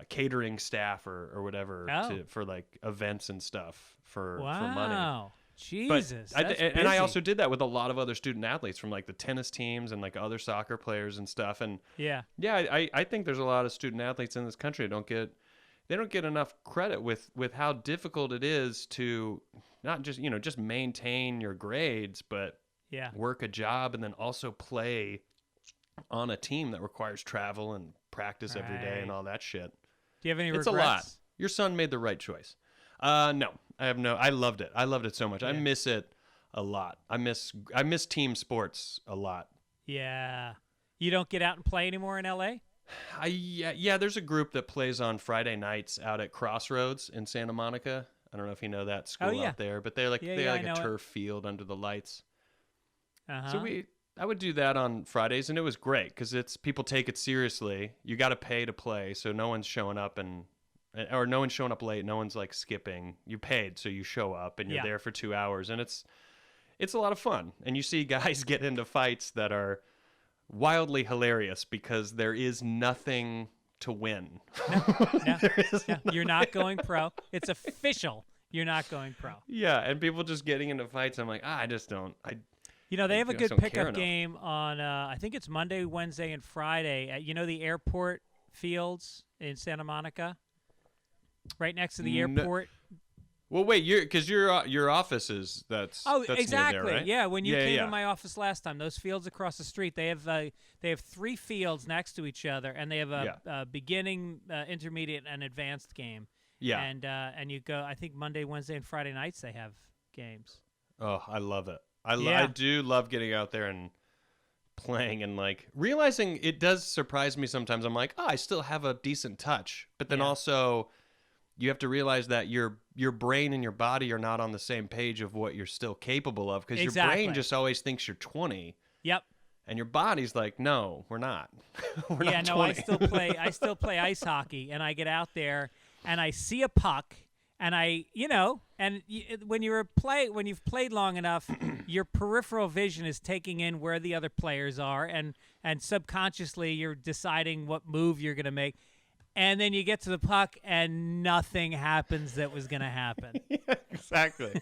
catering staff or whatever for like events and stuff for money. Wow, Jesus! And I also did that with a lot of other student athletes from like the tennis teams and like other soccer players and stuff. And I think there's a lot of student athletes in this country that don't get enough credit with how difficult it is to not just, just maintain your grades, but work a job and then also play on a team that requires travel and practice every day and all that shit. Do you have any regrets? It's a lot. Your son made the right choice. No, I have no. I loved it. I loved it so much. I miss it a lot. I miss team sports a lot. Yeah. You don't get out and play anymore in LA? There's a group that plays on Friday nights out at Crossroads in Santa Monica. I don't know if you know that school out there, but they're like a turf field under the lights. So I would do that on Fridays, and it was great because people take it seriously. You got to pay to play, so no one's showing up or no one's showing up late. No one's like skipping. You paid, so you show up and you're there for 2 hours, and it's a lot of fun. And you see guys get into fights that are wildly hilarious because there is nothing to win. No. You're not going pro. It's official. You're not going pro. Yeah, and people just getting into fights. I'm like, I just don't. They have a good pickup game on, I think it's Monday, Wednesday, and Friday at, the airport fields in Santa Monica? Right next to the airport. Well, wait, because your office is that's exactly. Near there, right? Yeah, when you came to my office last time, those fields across the street, they have 3 fields next to each other, and they have a beginning, intermediate, and advanced game. Yeah, and you go. I think Monday, Wednesday, and Friday nights they have games. Oh, I love it. I do love getting out there and playing, and like realizing it does surprise me sometimes. I'm like, I still have a decent touch, but then also you have to realize that your brain and your body are not on the same page of what you're still capable of, because your brain just always thinks you're 20. Yep. And your body's like, no, we're not. We're not 20. I still play ice hockey, and I get out there and I see a puck And when you've played long enough, your peripheral vision is taking in where the other players are, and subconsciously you're deciding what move you're going to make. And then you get to the puck, and nothing happens that was going to happen. Yeah, exactly.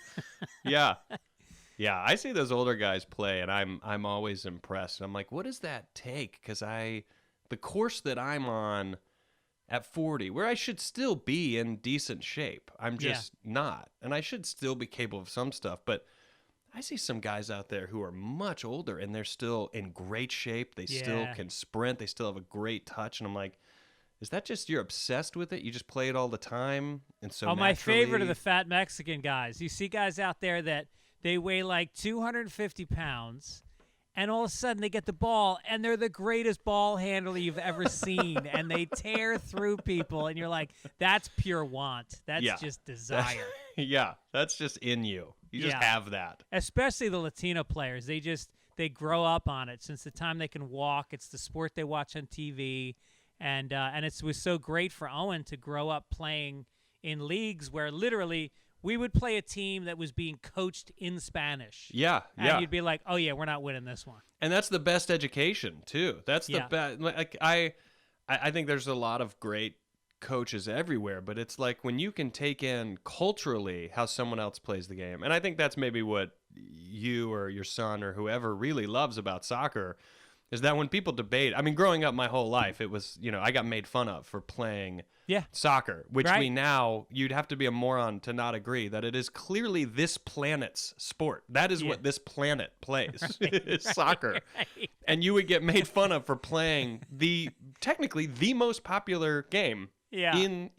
Yeah. Yeah, I see those older guys play, and I'm always impressed. I'm like, what does that take? Because the course that I'm on at 40, where I should still be in decent shape, I'm just not. And I should still be capable of some stuff, but I see some guys out there who are much older, and they're still in great shape. They still can sprint. They still have a great touch, and I'm like, is that just you're obsessed with it? You just play it all the time? And so my favorite are the fat Mexican guys. You see guys out there that they weigh like 250 pounds, and all of a sudden they get the ball, and they're the greatest ball handler you've ever seen, and they tear through people, and you're like, that's pure want. That's just desire. Yeah, that's just in you. You just have that. Especially the Latino players. They grow up on it. Since the time they can walk, it's the sport they watch on TV. And it was so great for Owen to grow up playing in leagues where literally we would play a team that was being coached in Spanish. Yeah, and you'd be like, oh, yeah, we're not winning this one. And that's the best education, too. That's the best. Like, I think there's a lot of great coaches everywhere, but it's like when you can take in culturally how someone else plays the game. And I think that's maybe what you or your son or whoever really loves about soccer is that when people debate, I mean, growing up my whole life, it was, I got made fun of for playing soccer, which you'd have to be a moron to not agree that it is clearly this planet's sport. That is what this planet plays, is soccer. Right. And you would get made fun of for playing technically the most popular game in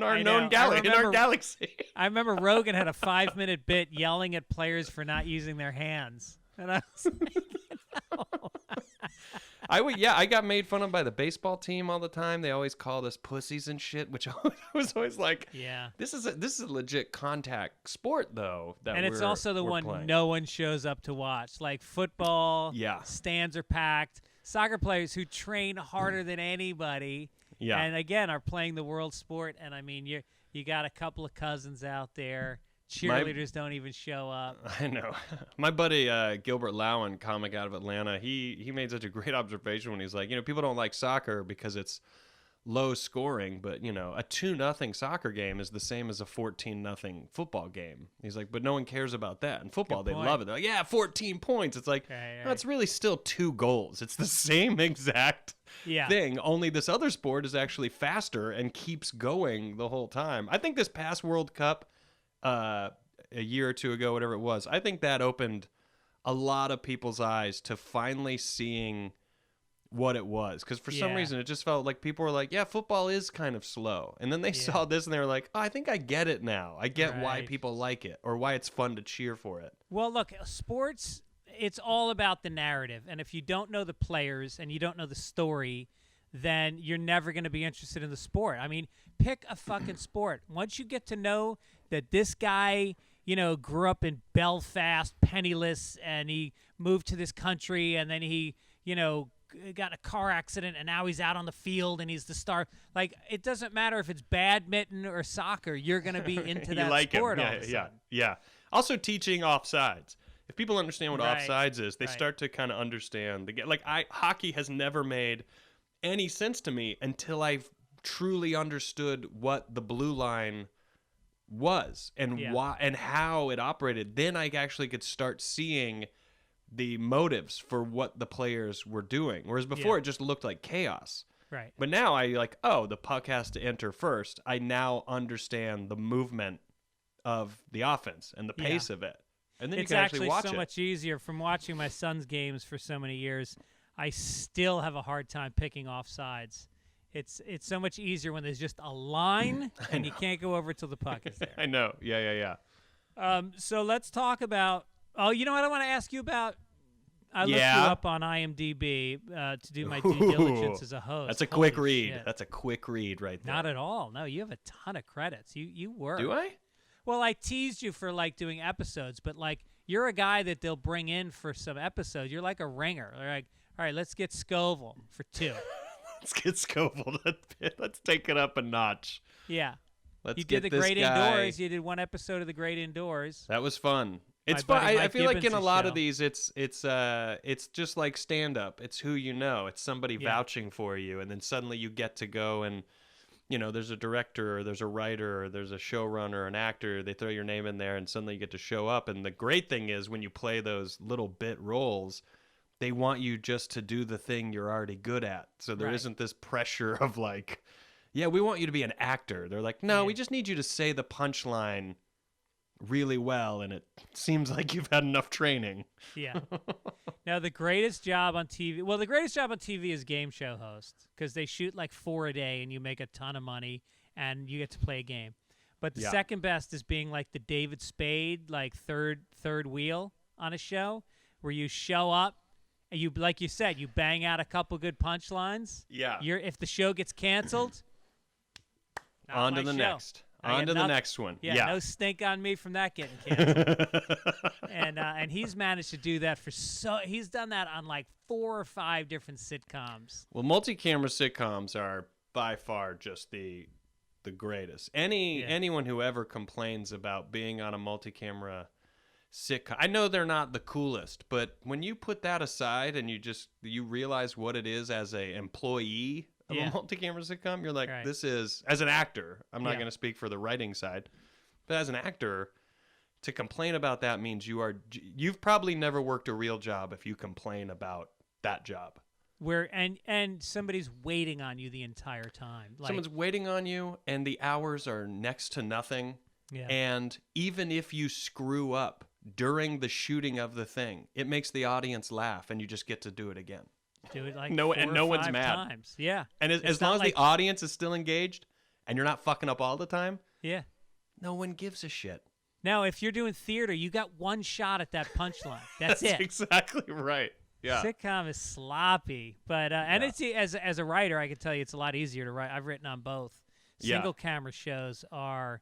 our known galaxy, in our galaxy. I remember Rogan had a 5-minute bit yelling at players for not using their hands. And I was like, I got made fun of by the baseball team all the time. They always called us pussies and shit, which I was always like, this is a legit contact sport though. And it's also the one playing. No one shows up to watch. Like football, stands are packed. Soccer players who train harder than anybody, and again are playing the world sport. And I mean, you got a couple of cousins out there. Cheerleaders don't even show up. I know. My buddy Gilbert Lowen, comic out of Atlanta, he made such a great observation when he's like, people don't like soccer because it's low scoring, but, a 2-0 soccer game is the same as a 14-0 football game. He's like, but no one cares about that. In football, they love it. They're like, 14 points. It's like, no, it's really still 2 goals. It's the same exact thing, only this other sport is actually faster and keeps going the whole time. I think this past World Cup, a year or two ago, whatever it was, I think that opened a lot of people's eyes to finally seeing what it was, because for some reason it just felt like people were like, football is kind of slow, and then they saw this and they were like, oh, I think I get it now. I get why people like it, or why it's fun to cheer for it. Well, look, sports, it's all about the narrative, and if you don't know the players and you don't know the story, then you're never going to be interested in the sport. I mean, pick a fucking sport. Once you get to know that this guy, grew up in Belfast, penniless, and he moved to this country, and then he, got a car accident, and now he's out on the field, and he's the star. Like, it doesn't matter if it's badminton or soccer. You're going to be into that like sport him. all of a sudden. Yeah. Also teaching offsides. If people understand what offsides is, they start to kind of understand the game. Like, hockey has never made any sense to me until I've truly understood what the blue line was and why and how it operated. Then I actually could start seeing the motives for what the players were doing, whereas before it just looked like chaos. Right. But now I the puck has to enter first. I now understand the movement of the offense and the pace of it, and then you can actually watch it. It's actually so much easier. From watching my son's games for so many years, I still have a hard time picking offsides. It's so much easier when there's just a line and you can't go over till the puck is there. I know. Yeah. So let's talk about. Oh, you know what I want to ask you about? I looked you up on IMDb to do my due diligence as a host. That's a quick read. Shit. That's a quick read right there. Not at all. No, you have a ton of credits. You work. Do I? Well, I teased you for doing episodes, but you're a guy that they'll bring in for some episodes. You're like a ringer. They're like, all right, let's get Scovel for 2. Let's get Scovel. Let's take it up a notch. Yeah. Let's You get did the this Great guy. Indoors. You did one episode of the Great Indoors. That was fun. It's My fun. buddy I Mike feel like in a Gibbons' lot show. of these, it's just like stand up. It's who you know. It's somebody Yeah. vouching for you, and then suddenly you get to go and, there's a director or there's a writer or there's a showrunner, an actor. They throw your name in there, and suddenly you get to show up. And the great thing is when you play those little bit roles, they want you just to do the thing you're already good at. So there Right. not this pressure of like, yeah, we want you to be an actor. They're like, no, Yeah. we just need you to say the punchline really well, and it seems like you've had enough training. Yeah. Now, the greatest job on TV, well, the greatest job on TV is game show host because they shoot like 4 a day and you make a ton of money and you get to play a game. But the Yeah. second best is being like the David Spade, like third wheel on a show where you show up and you, like you said, you bang out a couple good punchlines. Yeah. If the show gets canceled, not On to my the show. next. I On get to the nothing. next one. Yeah, no stink on me from that getting canceled. And he's managed to do that he's done that on like 4 or 5 different sitcoms. Well, multi-camera sitcoms are by far just the greatest. Anyone who ever complains about being on a multi-camera sitcom, I know they're not the coolest, but when you put that aside and you realize what it is as a employee of a multi-camera sitcom, you're like, Right. this is, as an actor, I'm not Yeah. going to speak for the writing side, but as an actor, to complain about that means you've probably never worked a real job if you complain about that job. Where and somebody's waiting on you the entire time. Like, Someone's waiting on you, and the hours are next to nothing. yeah. And even if you screw up during the shooting of the thing, it makes the audience laugh, and you just get to do it again. do it like no- 4 and or no one's 5 mad. times. Yeah. And It's as not long as like- the audience is still engaged, and you're not fucking up all the time, Yeah. no one gives a shit. Now, if you're doing theater, you got one shot at that punchline. That's it. Exactly right. Yeah. Sitcom is sloppy, but and it's as a writer, I can tell you it's a lot easier to write. I've written on both. Yeah. Single camera shows are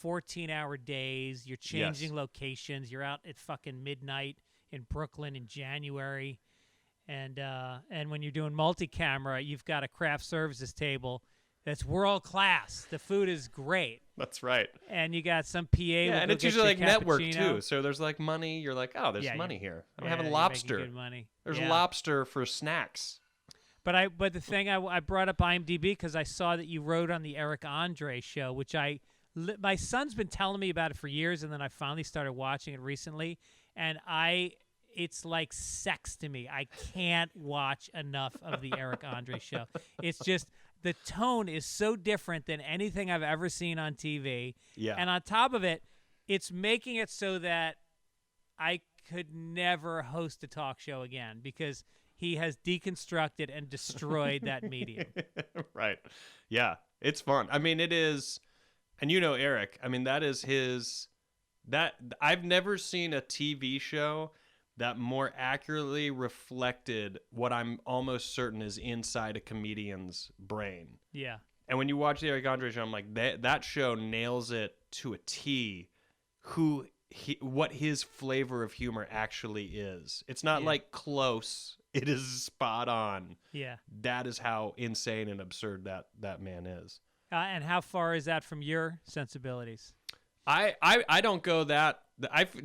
14-hour days. You're changing locations. You're out at fucking midnight in Brooklyn in January, and when you're doing multi-camera, you've got a craft services table that's world class. The food is great, That's right. and you got some PA. Yeah, and it's usually like network too. So there's like money. You're like, oh, there's money here. I'm having you're lobster. making good money. There's Yeah. lobster for snacks. But the thing I brought up IMDb because I saw that you wrote on the Eric Andre show, which my son's been telling me about it for years, and then I finally started watching it recently, and it's like sex to me. I can't watch enough of the Eric Andre show. It's just the tone is so different than anything I've ever seen on TV. Yeah. And on top of it, it's making it so that I could never host a talk show again because he has deconstructed and destroyed that medium. Right. Yeah. It's fun. I mean, it is. And Eric, I mean, that is I've never seen a TV show that more accurately reflected what I'm almost certain is inside a comedian's brain. Yeah. And when you watch the Eric Andre show, I'm like, that show nails it to a T. What his flavor of humor actually is. It's not like close. It is spot on. Yeah. That is how insane and absurd that man is. And how far is that from your sensibilities? I don't go that.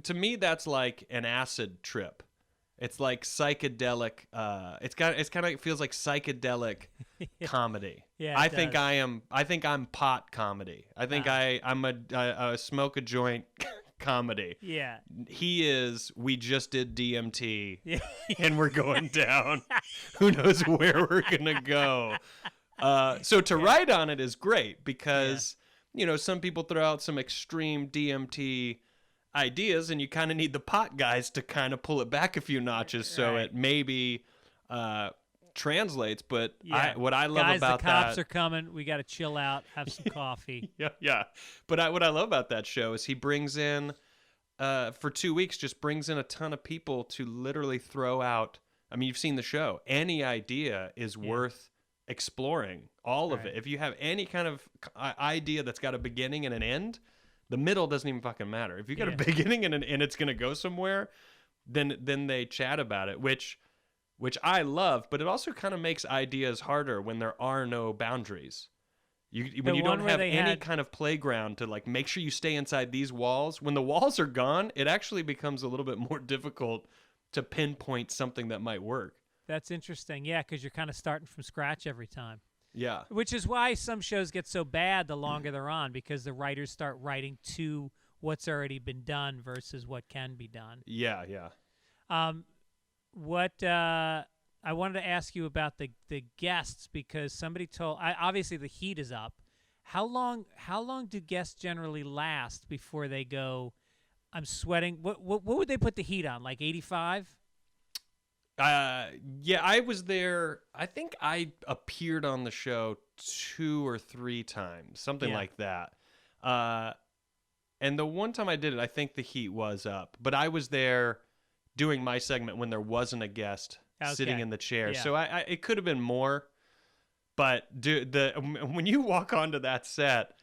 To me, that's like an acid trip. It's like psychedelic. It kind of feels like psychedelic comedy. Yeah, I think I'm pot comedy. I think I'm a smoke a joint comedy. Yeah. He is. We just did DMT, Yeah. and we're going down. Who knows where we're gonna go? So to write on it is great because some people throw out some extreme DMT ideas, and you kind of need the pot guys to kind of pull it back a few notches so it maybe translates. But what I love Guys, about the cops that, are coming. We got to chill out, have some coffee. yeah. But what I love about that show is he brings in for 2 weeks, just brings in a ton of people to literally throw out. I mean, you've seen the show. Any idea is worth exploring. All of it. If you have any kind of idea that's got a beginning and an end, the middle doesn't even fucking matter. If you got a beginning and it's going to go somewhere, then they chat about it, which I love, but it also kind of makes ideas harder when there are no boundaries. When you don't have any kind of playground to like make sure you stay inside these walls, when the walls are gone, it actually becomes a little bit more difficult to pinpoint something that might work. That's interesting. Yeah, because you're kind of starting from scratch every time. Yeah. Which is why some shows get so bad the longer they're on, because the writers start writing to what's already been done versus what can be done. Yeah, yeah. I wanted to ask you about the guests, because somebody told obviously the heat is up. How long do guests generally last before they go, I'm sweating? What would they put the heat on? Like 85? Yeah, I was there. I think I appeared on the show 2 or 3 times, something like that. And the one time I did it, I think the heat was up, but I was there doing my segment when there wasn't a guest sitting in the chair. Yeah. So it could have been more, but when you walk onto that set,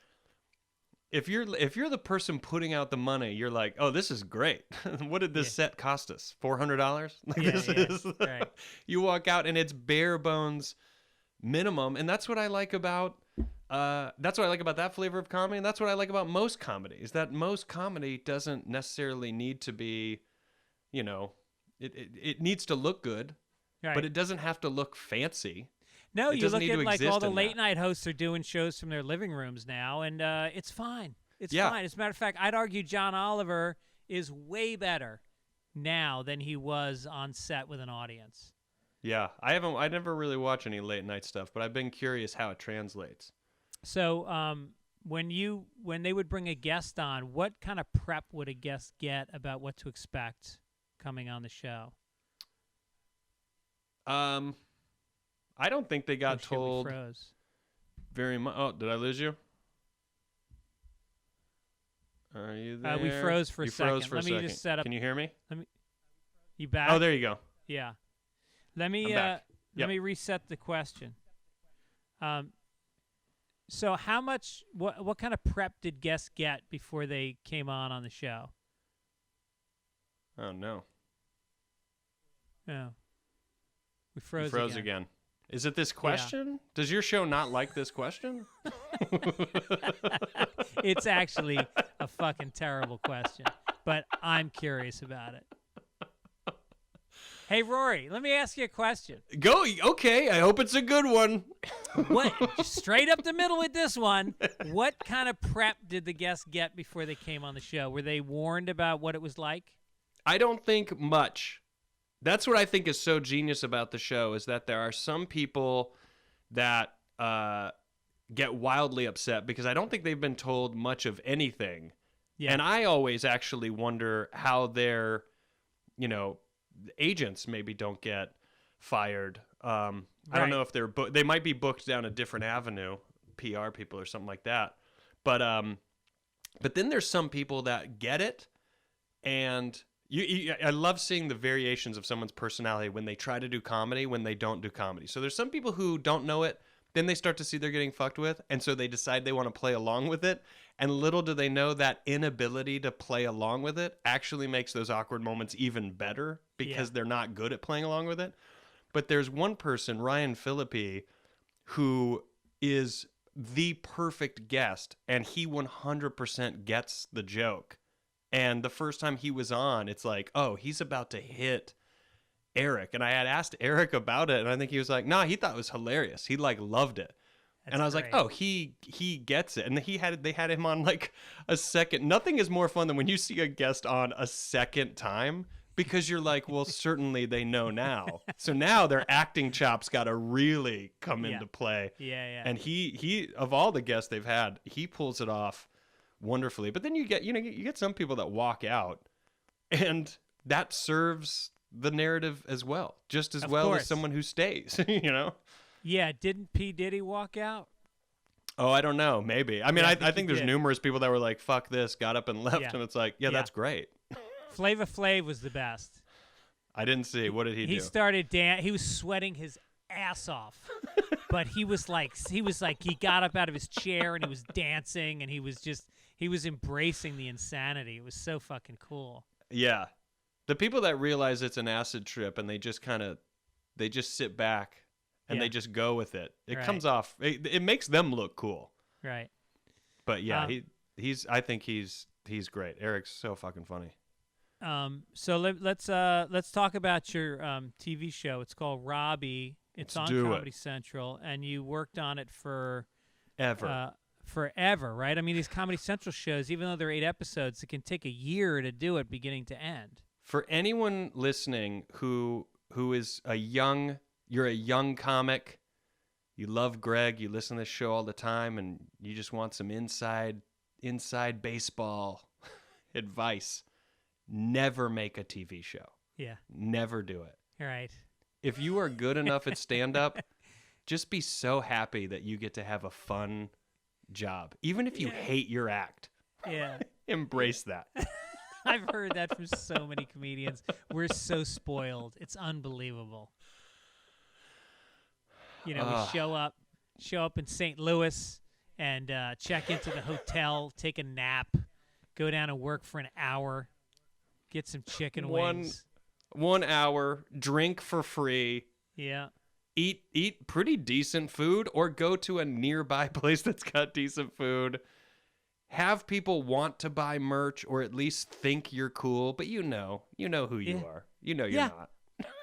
if you're the person putting out the money, you're like, oh, this is great. What did this set cost us? $400? Right. You walk out and it's bare bones minimum, and that's what I like about that flavor of comedy, and that's what I like about most comedy, is that most comedy doesn't necessarily need to be, it needs to look good. Right. But it doesn't have to look fancy. No, you look at like all the late night hosts are doing shows from their living rooms now, and it's fine. It's fine. As a matter of fact, I'd argue John Oliver is way better now than he was on set with an audience. Yeah, I never really watch any late night stuff, but I've been curious how it translates. So, when they would bring a guest on, what kind of prep would a guest get about what to expect coming on the show? I don't think they got told very much. Oh, did I lose you? Are you there? We froze for a second. Froze for a second. Just set up. Can you hear me? You back? Oh, there you go. Yeah. Let me reset the question. So how much? What kind of prep did guests get before they came on the show? Oh no. Oh. We froze again. Is it this question? Yeah. Does your show not like this question? It's actually a fucking terrible question, but I'm curious about it. Hey, Rory, let me ask you a question. Go. Okay, I hope it's a good one. What? Straight up the middle with this one. What kind of prep did the guests get before they came on the show? Were they warned about what it was like? I don't think much. That's what I think is so genius about the show, is that there are some people that get wildly upset because I don't think they've been told much of anything. Yeah. And I always actually wonder how their, agents maybe don't get fired. I don't know if they might be booked down a different avenue, PR people or something like that. But then there's some people that get it, and I love seeing the variations of someone's personality when they try to do comedy, when they don't do comedy. So there's some people who don't know it, then they start to see they're getting fucked with, and so they decide they want to play along with it. And little do they know that inability to play along with it actually makes those awkward moments even better, because they're not good at playing along with it. But there's one person, Ryan Phillippe, who is the perfect guest, and he 100% gets the joke. And the first time he was on, it's like, oh, he's about to hit Eric. And I had asked Eric about it, and I think he was like, nah, he thought it was hilarious. He loved it. And I was like, oh, he gets it. And they had him on like a second. Nothing is more fun than when you see a guest on a second time, because you're like, well, certainly they know now. So now their acting chops got to really come into play. Yeah. And he of all the guests they've had, he pulls it off wonderfully. But then you get some people that walk out, and that serves the narrative as well, just as well as someone who stays. Yeah, didn't P. Diddy walk out? Oh, I don't know. Maybe. I mean, I think there's numerous people that were like, fuck this, got up and left, and it's like, that's great. Flava Flav was the best. I didn't see. What did he do? He started he was sweating his ass off. But he was like he got up out of his chair and he was dancing, and he was embracing the insanity. It was so fucking cool. Yeah. The people that realize it's an acid trip and they just sit back and they just go with it. It comes off. It makes them look cool. Right. But yeah, I think he's great. Eric's so fucking funny. So let's talk about your TV show. It's called Robbie. It's on Comedy Central, and you worked on it for forever, right? I mean, these Comedy Central shows, even though they're 8 episodes, it can take a year to do it, beginning to end. For anyone listening who is you're a young comic, you love Greg, you listen to this show all the time, and you just want some inside baseball advice. Never make a TV show. Yeah. Never do it. Right. If you are good enough at stand-up, just be so happy that you get to have a fun job. Even if you hate your act. Yeah. Embrace that. I've heard that from so many comedians. We're so spoiled. It's unbelievable. We show up in St. Louis and check into the hotel, take a nap, go down and work for an hour, get some chicken wings. 1 hour, drink for free. Yeah. Eat pretty decent food, or go to a nearby place that's got decent food. Have people want to buy merch, or at least think you're cool, but you know who you are. You know you're not.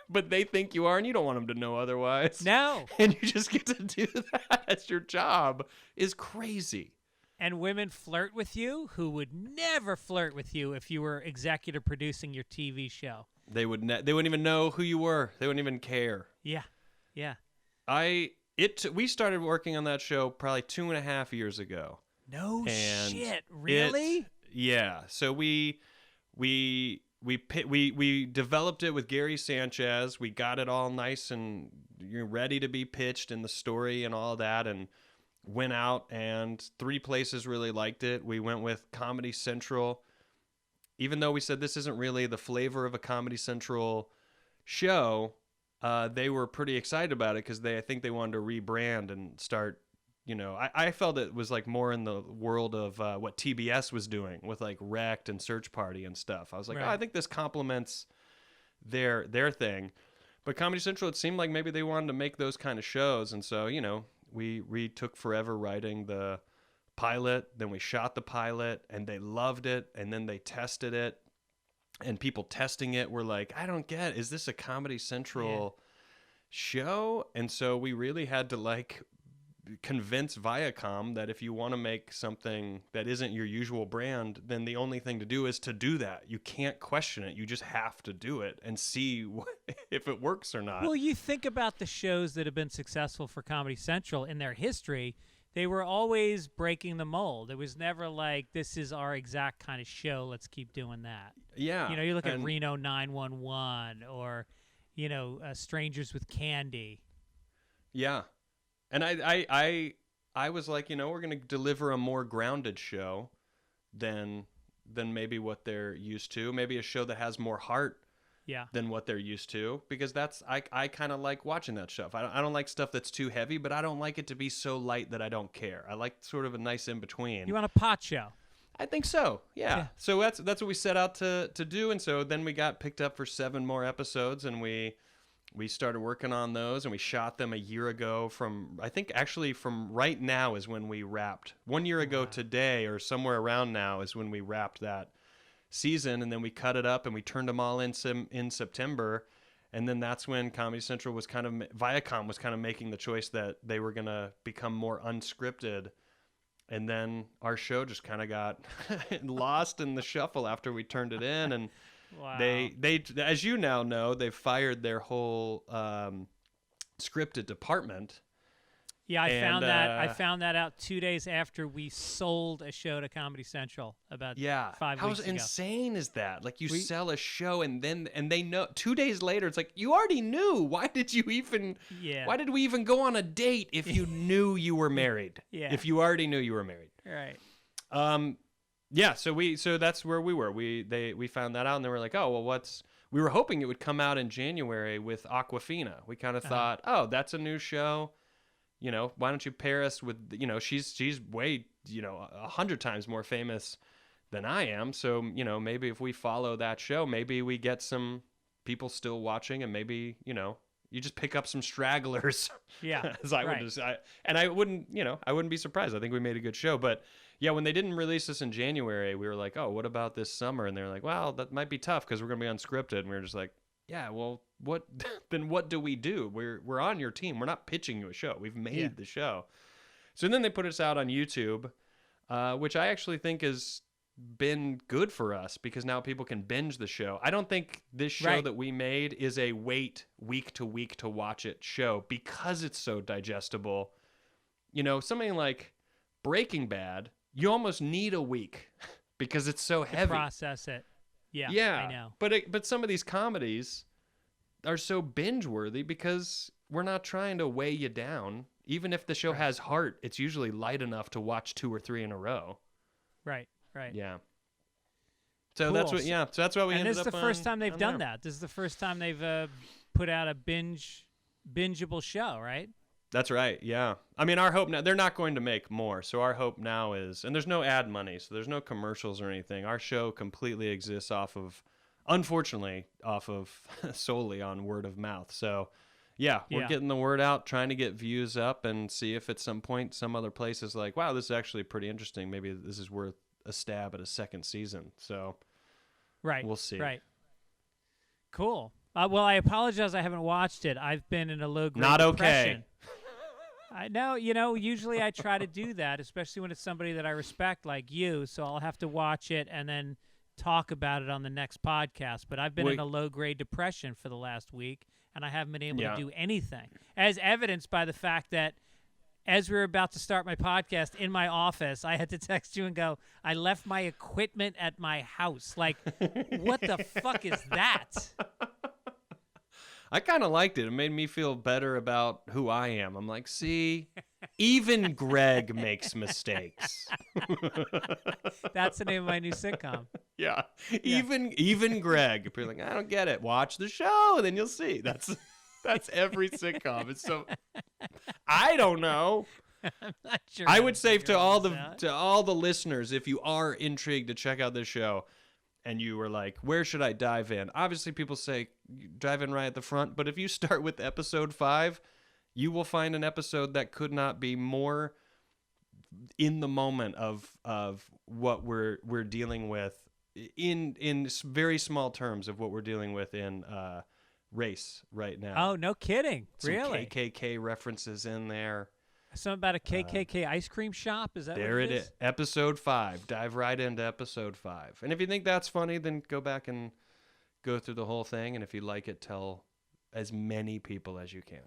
But they think you are, and you don't want them to know otherwise. No. And you just get to do that as your job is crazy. And women flirt with you who would never flirt with you if you were executive producing your TV show. They wouldn't even know who you were. They wouldn't even care. Yeah. Yeah. We started working on that show probably 2.5 years ago. No shit. Really? Yeah. So we developed it with Gary Sanchez. We got it all nice and ready to be pitched, and the story and all that, and went out, and 3 places really liked it. We went with Comedy Central. Even though we said this isn't really the flavor of a Comedy Central show, they were pretty excited about it because I think they wanted to rebrand and start, I felt it was like more in the world of what TBS was doing with like Wrecked and Search Party and stuff. I was like, right. I think this complements their thing. But Comedy Central, it seemed like maybe they wanted to make those kind of shows. And so, we took forever writing the pilot, then we shot the pilot, and they loved it, and then they tested it, and people testing it were like, I don't get it. Is this a Comedy Central show? And so we really had to convince Viacom that if you want to make something that isn't your usual brand, then the only thing to do is to do that. You can't question it. You just have to do it and see if it works or not. Well, you think about the shows that have been successful for Comedy Central in their history. They were always breaking the mold. It was never like, this is our exact kind of show, let's keep doing that. Yeah. You look at Reno 911 or, Strangers with Candy. Yeah. And I was like, we're going to deliver a more grounded show than maybe what they're used to. Maybe a show that has more heart than what they're used to, because I kind of like watching that stuff. I don't like stuff that's too heavy, but I don't like it to be so light that I don't care. I like sort of a nice in between. You want a pot show? I think so. Yeah. So that's what we set out to do, and so then we got picked up for 7 more episodes, and we started working on those, and we shot them a year ago from right now is when we wrapped. 1 year ago today, or somewhere around now, is when we wrapped that season, and then we cut it up and we turned them all in September, and then that's when Comedy Central was Viacom was kind of making the choice that they were going to become more unscripted, and then our show just kind of got lost in the shuffle after we turned it in, and wow. They as you now know, they've fired their whole scripted department. Yeah, I found that out 2 days after we sold a show to Comedy Central about 5 weeks ago. How insane is that? Like you sell a show and they know 2 days later it's like, you already knew. Why did we even go on a date if you knew you were married? Yeah. If you already knew you were married. Right. Yeah, so that's where we were. We found that out, and they were like, oh, well, we were hoping it would come out in January with Awkwafina. We kind of thought, oh, that's a new show. Why don't you pair us with, she's way, 100 times more famous than I am. So, maybe if we follow that show, maybe we get some people still watching, and maybe, You just pick up some stragglers. Yeah. As I right. would just, I wouldn't, I wouldn't be surprised. I think we made a good show. But yeah, when they didn't release this in January, we were like, oh, what about this summer? And they're like, well, that might be tough because we're going to be unscripted. And we were just like, yeah, well, then what do we do? We're on your team. We're not pitching you a show. We've made the show. So then they put us out on YouTube, which I actually think has been good for us because now people can binge the show. I don't think this show that we made is a wait week to week to watch it show because it's so digestible. Something like Breaking Bad, you almost need a week because it's so heavy. Process it. Yeah, I know. But some of these comedies are so binge worthy because we're not trying to weigh you down. Even if the show has heart, it's usually light enough to watch 2 or 3 in a row. Right. Yeah. So cool. that's what. Yeah. So that's why we ended up. And this is the first time they've done that. This is the first time they've put out a bingeable show, right? That's right. Yeah. I mean, our hope now, they're not going to make more. So our hope now is, and there's no ad money, so there's no commercials or anything. Our show completely exists unfortunately, solely on word of mouth. So yeah, we're getting the word out, trying to get views up and see if at some point some other place is like, wow, this is actually pretty interesting. Maybe this is worth a stab at a second season. So we'll see. Right. Cool. Well, I apologize. I haven't watched it. I've been in a low-grade Not depression. okay. I know, usually I try to do that, especially when it's somebody that I respect like you, so I'll have to watch it and then talk about it on the next podcast. But I've been in a low-grade depression for the last week, and I haven't been able to do anything, as evidenced by the fact that as we were about to start my podcast in my office, I had to text you and go, I left my equipment at my house. Like, what the fuck is that? I kind of liked it. It made me feel better about who I am. I'm like, see, even Greg makes mistakes. That's the name of my new sitcom. Yeah. Even Greg. People are like, I don't get it. Watch the show, then you'll see. That's every sitcom. It's so I don't know. I'm not sure. I would say to all the listeners, if you are intrigued to check out this show, and you were like, where should I dive in? Obviously, people say dive in right at the front. But if you start with episode 5, you will find an episode that could not be more in the moment of what we're dealing with in very small terms of what we're dealing with in race right now. Oh, no kidding. Some really? KKK references in there. Something about a KKK ice cream shop? Is that there what it is? Episode 5. Dive right into episode 5. And if you think that's funny, then go back and go through the whole thing. And if you like it, tell as many people as you can.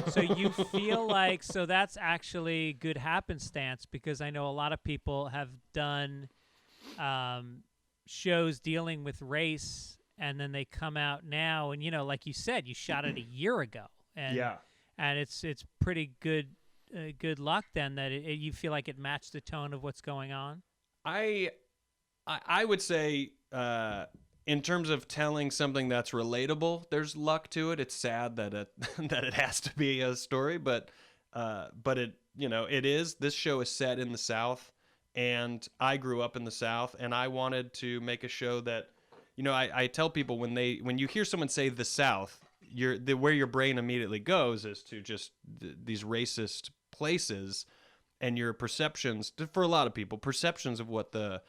So you feel like, so that's actually good happenstance, because I know a lot of people have done shows dealing with race, and then they come out now, and like you said, you shot it a year ago, and it's pretty good. Good luck then that you feel like it matched the tone of what's going on. I would say in terms of telling something that's relatable, there's luck to it. It's sad that it has to be a story, but it it is. This show is set in the South, and I grew up in the South, and I wanted to make a show that I tell people when you hear someone say the South, where your brain immediately goes is to just these racist places, and your perceptions, for a lot of people, perceptions of what the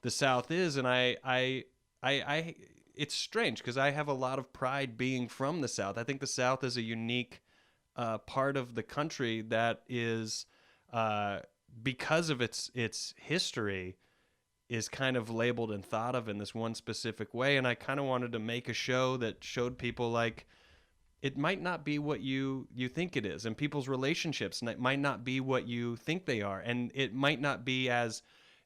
South is. And I it's strange because I have a lot of pride being from the South. I think the South is a unique part of the country that is because of its history is kind of labeled and thought of in this one specific way. And I kind of wanted to make a show that showed people like it might not be what you think it is, and people's relationships might not be what you think they are, and it might not be as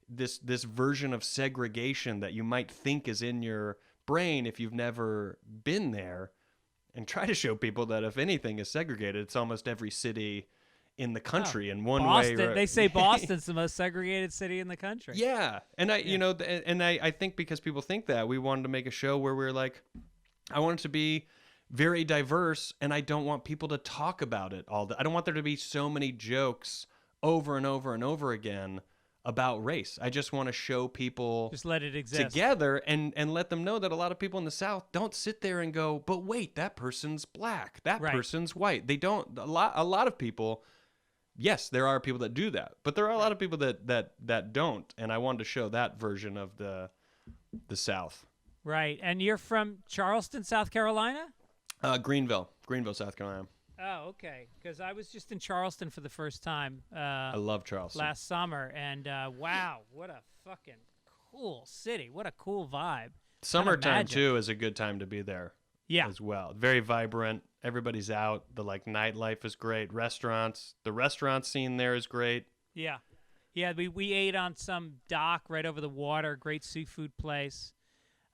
this version of segregation that you might think is in your brain if you've never been there, and try to show people that if anything is segregated, it's almost every city in the country in one Boston, way. They say Boston's the most segregated city in the country. Yeah, and I think because people think that, we wanted to make a show where we're like, I want it to be very diverse, and I don't want people to talk about it all. I don't want there to be so many jokes over and over and over again about race. I just want to show people Just let it exist. together and let them know that a lot of people in the South don't sit there and go, but wait, that person's black, that Right. person's white. They don't. A lot of people. Yes, there are people that do that, but there are a lot of people that don't. And I wanted to show that version of the South. Right. And you're from Charleston, South Carolina? Greenville, South Carolina. Oh, okay. Because I was just in Charleston for the first time I love Charleston. last summer, and wow, what a fucking cool city! What a cool vibe. Summertime imagine. too is a good time to be there. Yeah. As well. Very vibrant. Everybody's out. The nightlife is great. Restaurants. The restaurant scene there is great. Yeah. Yeah, we ate on some dock right over the water, great seafood place,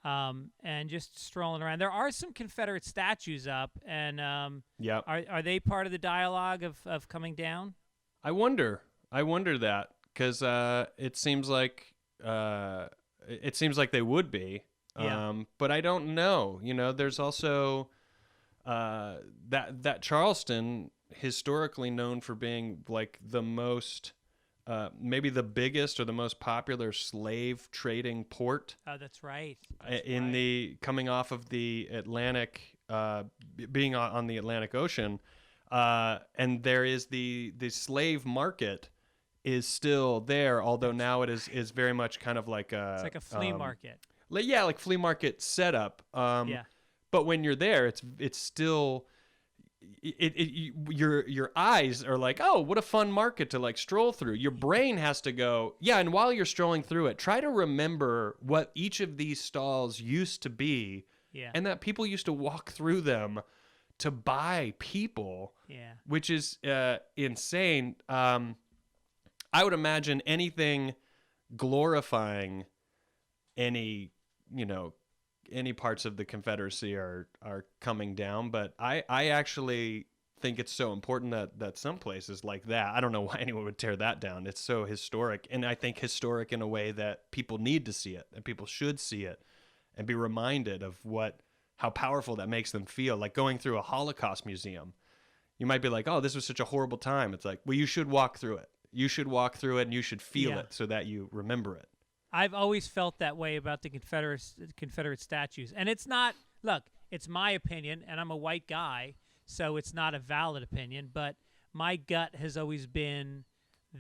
and just strolling around. There are some Confederate statues up, and Yep. are they part of the dialogue of coming down? I wonder that because it seems like they would be. Yeah. But I don't know. There's also that Charleston, historically known for being like the most, maybe the biggest or the most popular slave trading port. Oh, that's right. The coming off of the Atlantic, being on the Atlantic Ocean, and there is the slave market is still there, although now it is very much kind of like It's like a flea market. like flea market setup. Yeah. But when you're there, it's still your eyes are like, oh, what a fun market to like stroll through. Your brain has to go, yeah. And while you're strolling through it, try to remember what each of these stalls used to be, Yeah. and that people used to walk through them to buy people, Yeah. which is insane. I would imagine anything glorifying any parts of the Confederacy are coming down, but I actually think it's so important that some places like that, I don't know why anyone would tear that down. It's so historic, and I think historic in a way that people need to see it, and people should see it and be reminded of how powerful that makes them feel. Like going through a Holocaust museum, you might be like, oh, this was such a horrible time. It's like, well, you should walk through it. You should walk through it, and you should feel Yeah. it so that you remember it. I've always felt that way about the Confederate statues. And it's not, look, it's my opinion, and I'm a white guy, so it's not a valid opinion, but my gut has always been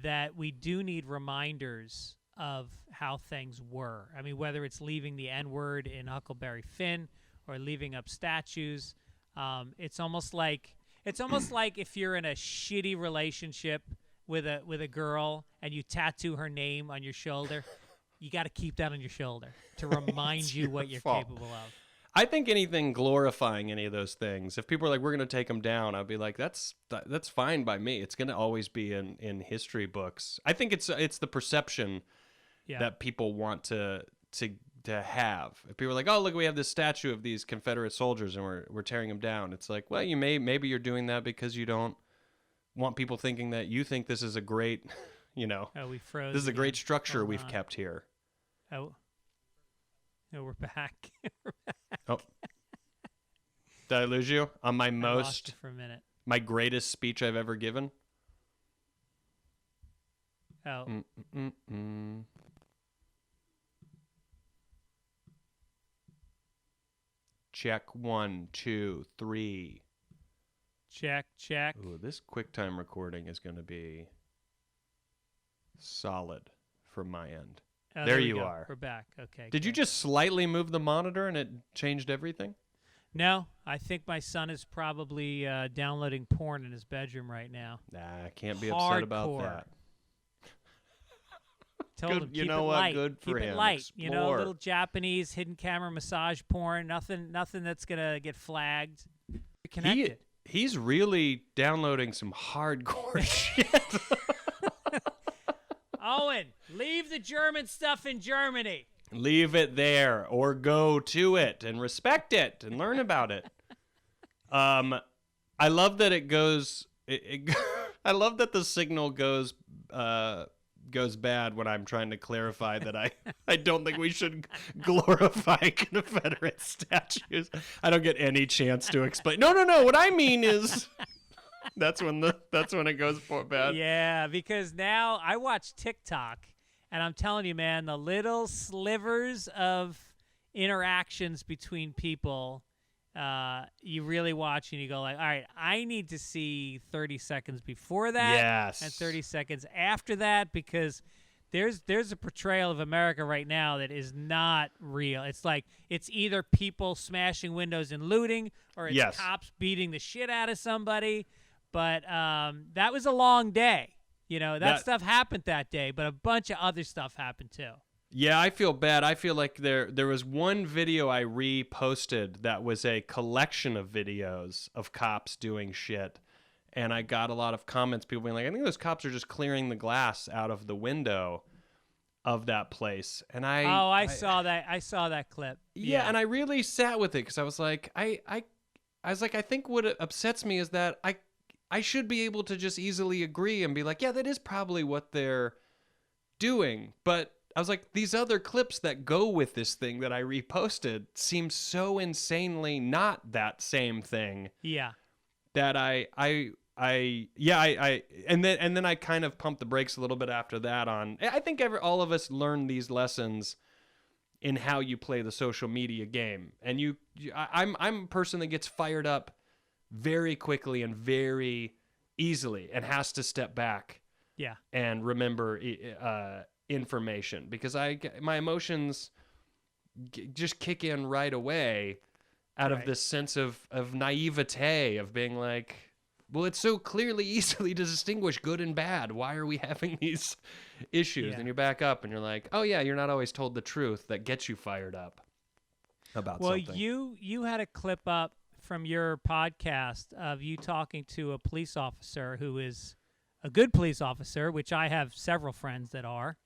that we do need reminders of how things were. I mean, whether it's leaving the N-word in Huckleberry Finn or leaving up statues, it's almost like if you're in a shitty relationship with a girl and you tattoo her name on your shoulder. You got to keep that on your shoulder to remind you what you're fault. capable of. I think anything glorifying any of those things, if people are like, we're going to take them down, I'd be like, that's fine by me. It's going to always be in history books. I think it's the perception that people want to have. If people are like, oh, look, we have this statue of these Confederate soldiers and we're tearing them down. It's like, well, maybe you're doing that because you don't want people thinking that you think this is a great, Oh, we froze. this is a again. great structure Hold we've on. kept here. Oh, we're back. Oh, did I lose you on my I lost you for a minute. my greatest speech I've ever given? Oh, Check 1, 2, 3. check. Ooh, this QuickTime recording is going to be solid from my end. Oh, there we you go. are. We're back. Okay. Did you good. just slightly move the monitor and it changed everything? No, I think my son is probably downloading porn in his bedroom right now. Nah, I can't be upset about Hardcore. that. Told Good- him, you keep know it what? light. Good for keep him. it light. Explore. Little Japanese hidden camera massage porn. Nothing that's gonna get flagged. Connected. He's really downloading some hardcore shit. Owen, leave the German stuff in Germany. Leave it there or go to it and respect it and learn about it. I love that it goes. I love that the signal goes bad when I'm trying to clarify that I don't think we should glorify Confederate statues. I don't get any chance to explain. No. What I mean is that's when it goes bad. Yeah, because now I watch TikTok, And I'm telling you, man, the little slivers of interactions between people, you really watch and you go like, all right, I need to see 30 seconds before that and 30 seconds after that, because there's a portrayal of America right now that is not real. It's like it's either people smashing windows and looting, or it's cops beating the shit out of somebody. But that was a long day. You know, that stuff happened that day, but a bunch of other stuff happened too. Yeah, I feel bad. I feel like there was one video I reposted that was a collection of videos of cops doing shit. And I got a lot of comments, people being like, I think those cops are just clearing the glass out of the window of that place. And I saw that. I saw that clip. Yeah, and I really sat with it because I was like, I think what upsets me is that I should be able to just easily agree and be like, yeah, that is probably what they're doing. But I was like, these other clips that go with this thing that I reposted seem so insanely not that same thing. Yeah. That and then I kind of pumped the brakes a little bit after that on. I think all of us learn these lessons in how you play the social media game. And I'm a person that gets fired up very quickly and very easily and has to step back. Yeah. And remember information, because my emotions just kick in right away out of this sense of naivete of being like, well, it's so clearly easily to distinguish good and bad. Why are we having these issues? Yeah. And you back up and you're like, oh yeah, you're not always told the truth that gets you fired up about something. Well, you had a clip up from your podcast of you talking to a police officer who is a good police officer, which I have several friends that are.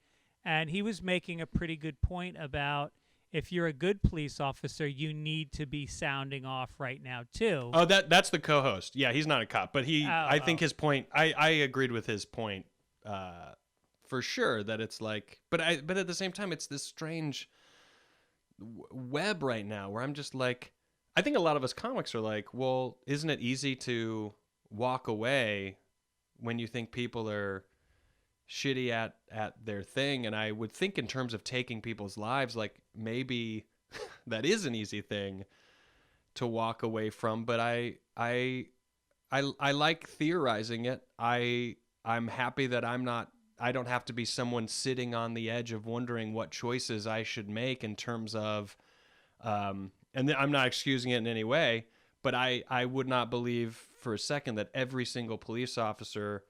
And he was making a pretty good point about if you're a good police officer, you need to be sounding off right now too. Oh, that's the co-host. Yeah, he's not a cop, but I think his point. I agreed with his point for sure. That it's like, but at the same time, it's this strange web right now where I'm just like, I think a lot of us comics are like, well, isn't it easy to walk away when you think people are shitty at their thing? And I would think in terms of taking people's lives, like maybe that is an easy thing to walk away from, but I like theorizing it. I'm happy that I don't have to be someone sitting on the edge of wondering what choices I should make in terms of and I'm not excusing it in any way, but I would not believe for a second that every single police officer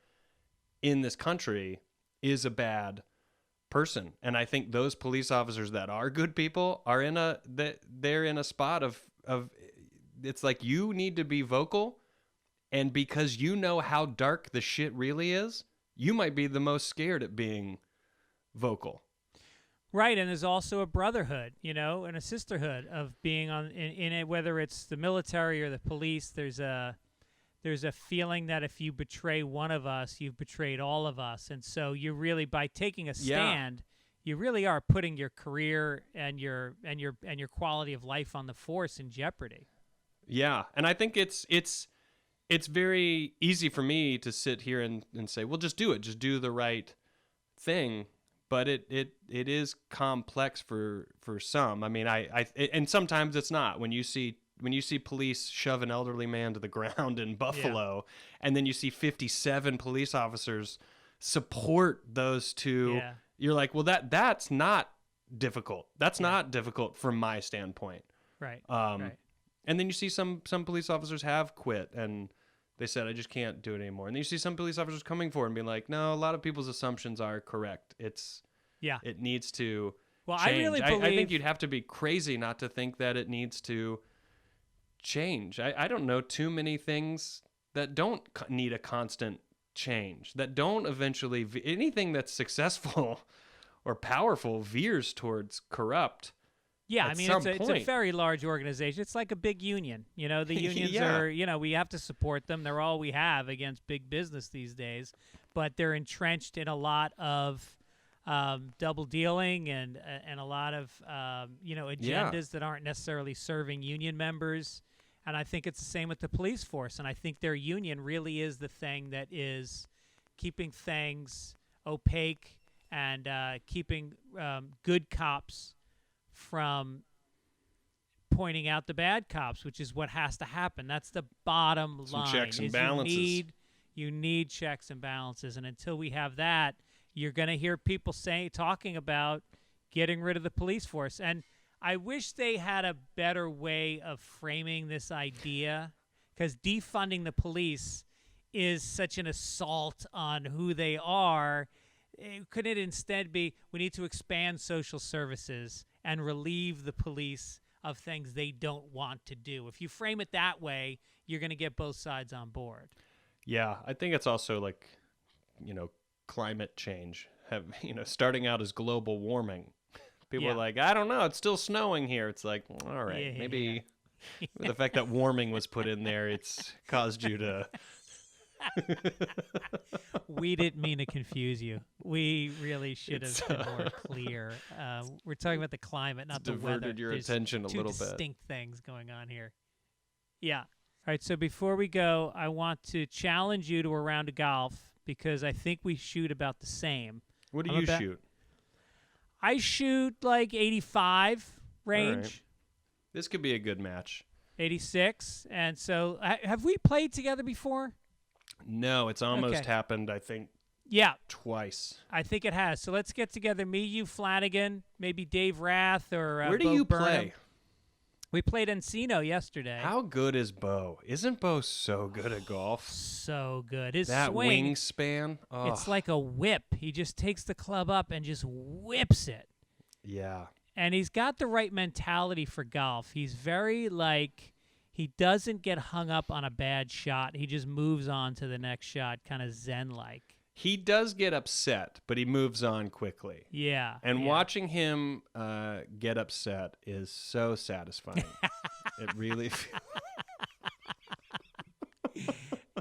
in this country is a bad person. And I think those police officers that are good people are they're in a spot of it's like, you need to be vocal, and because you know how dark the shit really is, you might be the most scared at being vocal. Right, and there's also a brotherhood, and a sisterhood of being in it, whether it's the military or the police. There's a feeling that if you betray one of us, you've betrayed all of us. And so you really, by taking a stand, you really are putting your career and your quality of life on the force in jeopardy. Yeah, and I think it's very easy for me to sit here and say, well, just do it, just do the right thing. But it is complex for some. I mean, and sometimes it's not. When you see police shove an elderly man to the ground in Buffalo, and then you see 57 police officers support those two, you're like, well, that's not difficult. That's not difficult from my standpoint. Right. Right. And then you see some police officers have quit and they said, I just can't do it anymore. And then you see some police officers coming forward and being like, no, a lot of people's assumptions are correct. It needs to change. I really believe... I think you'd have to be crazy not to think that it needs to change. I don't know too many things that don't need a constant change, that don't eventually... anything that's successful or powerful veers towards corrupt. Yeah, I mean, it's a very large organization. It's like a big union. The unions are, we have to support them. They're all we have against big business these days. But they're entrenched in a lot of double dealing and a lot of, agendas that aren't necessarily serving union members. And I think it's the same with the police force. And I think their union really is the thing that is keeping things opaque and keeping good cops from pointing out the bad cops, which is what has to happen. That's the bottom line. Some checks and balances. You need checks and balances, and until we have that, you're going to hear people talking about getting rid of the police force. And I wish they had a better way of framing this idea, because defunding the police is such an assault on who they are. Couldn't it instead be, we need to expand social services and relieve the police of things they don't want to do? If you frame it that way, you're going to get both sides on board. Yeah, I think it's also like, climate change. Starting out as global warming. People are like, I don't know, it's still snowing here. It's like, all right, maybe the fact that warming was put in there, it's caused you to... We didn't mean to confuse you. We really should have been more clear. We're talking about the climate, not the weather. Diverted your There's attention a little bit. Two distinct things going on here. Yeah. All right, so before we go, I want to challenge you to a round of golf, because I think we shoot about the same. What do you shoot? I shoot like 85 range. All right. This could be a good match. 86. And so have we played together before? No, it's almost happened, I think, twice. I think it has. So let's get together. Me, you, Flanagan, maybe Dave Rath, or Where do Bo you Burnham. play? We played Encino yesterday. How good is Bo? Isn't Bo so good at golf? So good. His that swing, wingspan. Oh. It's like a whip. He just takes the club up and just whips it. Yeah. And he's got the right mentality for golf. He's very he doesn't get hung up on a bad shot. He just moves on to the next shot, kind of zen-like. He does get upset, but he moves on quickly. Yeah. And watching him get upset is so satisfying. It really feels...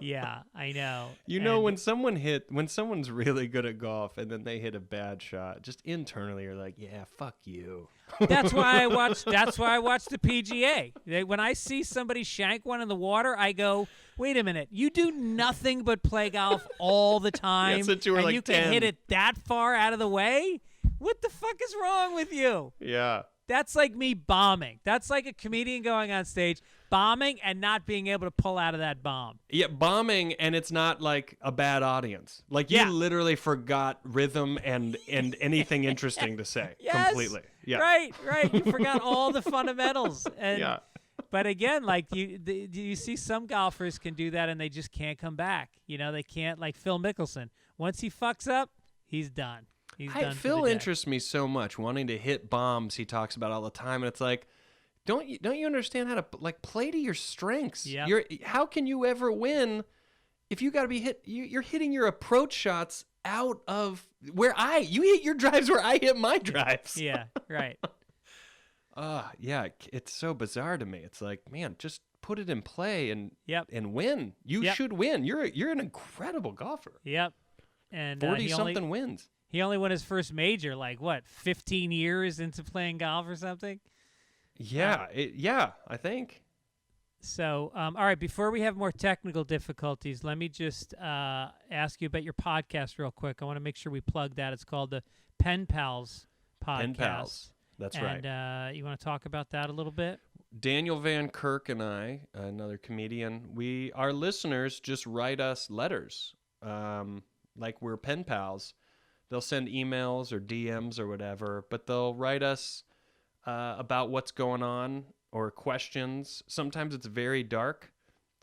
Yeah, I know. When someone's really good at golf and then they hit a bad shot, just internally you're like, yeah, fuck you. That's why I watch the PGA. When I see somebody shank one in the water, I go, wait a minute, you do nothing but play golf all the time, since you were like you 10. can hit it that far out of the way? What the fuck is wrong with you? Yeah. That's like me bombing. That's like a comedian going on stage, bombing and not being able to pull out of that bomb. Yeah, bombing, and it's not like a bad audience. Like you literally forgot rhythm and anything interesting to say completely. Yeah. Right. You forgot all the fundamentals. And, yeah. But again, like you see some golfers can do that and they just can't come back. They can't, like Phil Mickelson. Once he fucks up, he's done. Phil interests me so much, wanting to hit bombs he talks about all the time, and it's like, don't you understand how to play to your strengths? Yeah. How can you ever win if you got to be hit? You're hitting your approach shots out of where you hit your drives where I hit my drives. Yeah, right. Yeah, it's so bizarre to me. It's like, man, just put it in play and win. You should win. You're an incredible golfer. Yep. And 40-something wins. He only won his first major, 15 years into playing golf or something? Yeah, I think. So, all right, before we have more technical difficulties, let me just ask you about your podcast real quick. I want to make sure we plug that. It's called the Pen Pals Podcast. Pen Pals, that's right. And you want to talk about that a little bit? Daniel Van Kirk and I, another comedian, our listeners just write us letters, like we're pen pals. They'll send emails or DMs or whatever, but they'll write us about what's going on or questions. Sometimes it's very dark.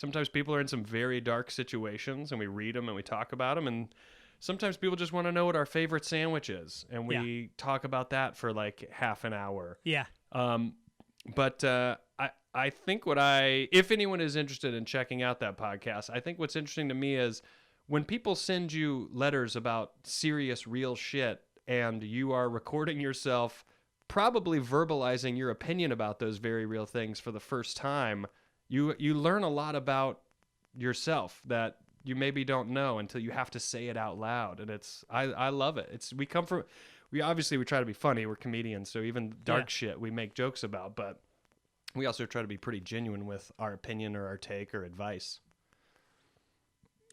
Sometimes people are in some very dark situations, and we read them and we talk about them. And sometimes people just want to know what our favorite sandwich is, and we talk about that for like half an hour. Yeah. But I think if anyone is interested in checking out that podcast, I think what's interesting to me is when people send you letters about serious, real shit, and you are recording yourself probably verbalizing your opinion about those very real things for the first time, you learn a lot about yourself that you maybe don't know until you have to say it out loud. And I love it. We obviously try to be funny. We're comedians, so even dark shit we make jokes about, but we also try to be pretty genuine with our opinion or our take or advice.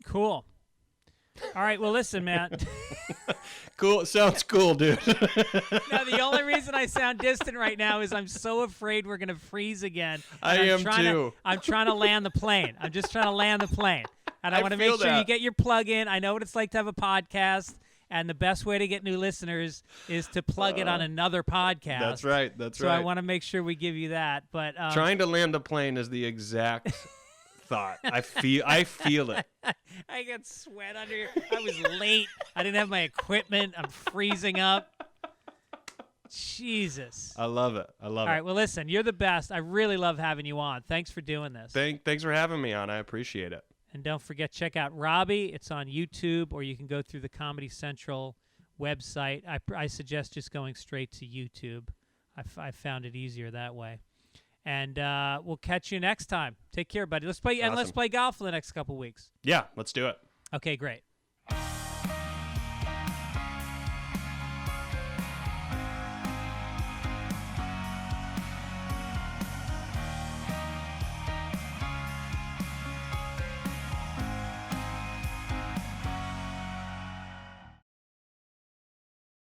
Cool. All right, well, listen, man. Cool. Sounds cool, dude. No, the only reason I sound distant right now is I'm so afraid we're going to freeze again. I am too. I'm trying to land the plane. I'm just trying to land the plane. And I want to make sure you get your plug in. I know what it's like to have a podcast. And the best way to get new listeners is to plug it on another podcast. That's right. That's right. So I want to make sure we give you that. But trying to land a plane is the exact thought. I feel it. I got sweat under here. I was late. I didn't have my equipment. I'm freezing up. Jesus. I love it. I love it. All right. Well, listen, you're the best. I really love having you on. Thanks for doing this. Thanks for having me on. I appreciate it. And don't forget, check out Robbie. It's on YouTube, or you can go through the Comedy Central website. I suggest just going straight to YouTube. I found it easier that way. And we'll catch you next time. Take care, buddy. Let's play golf for the next couple weeks. Yeah, let's do it. Okay, great.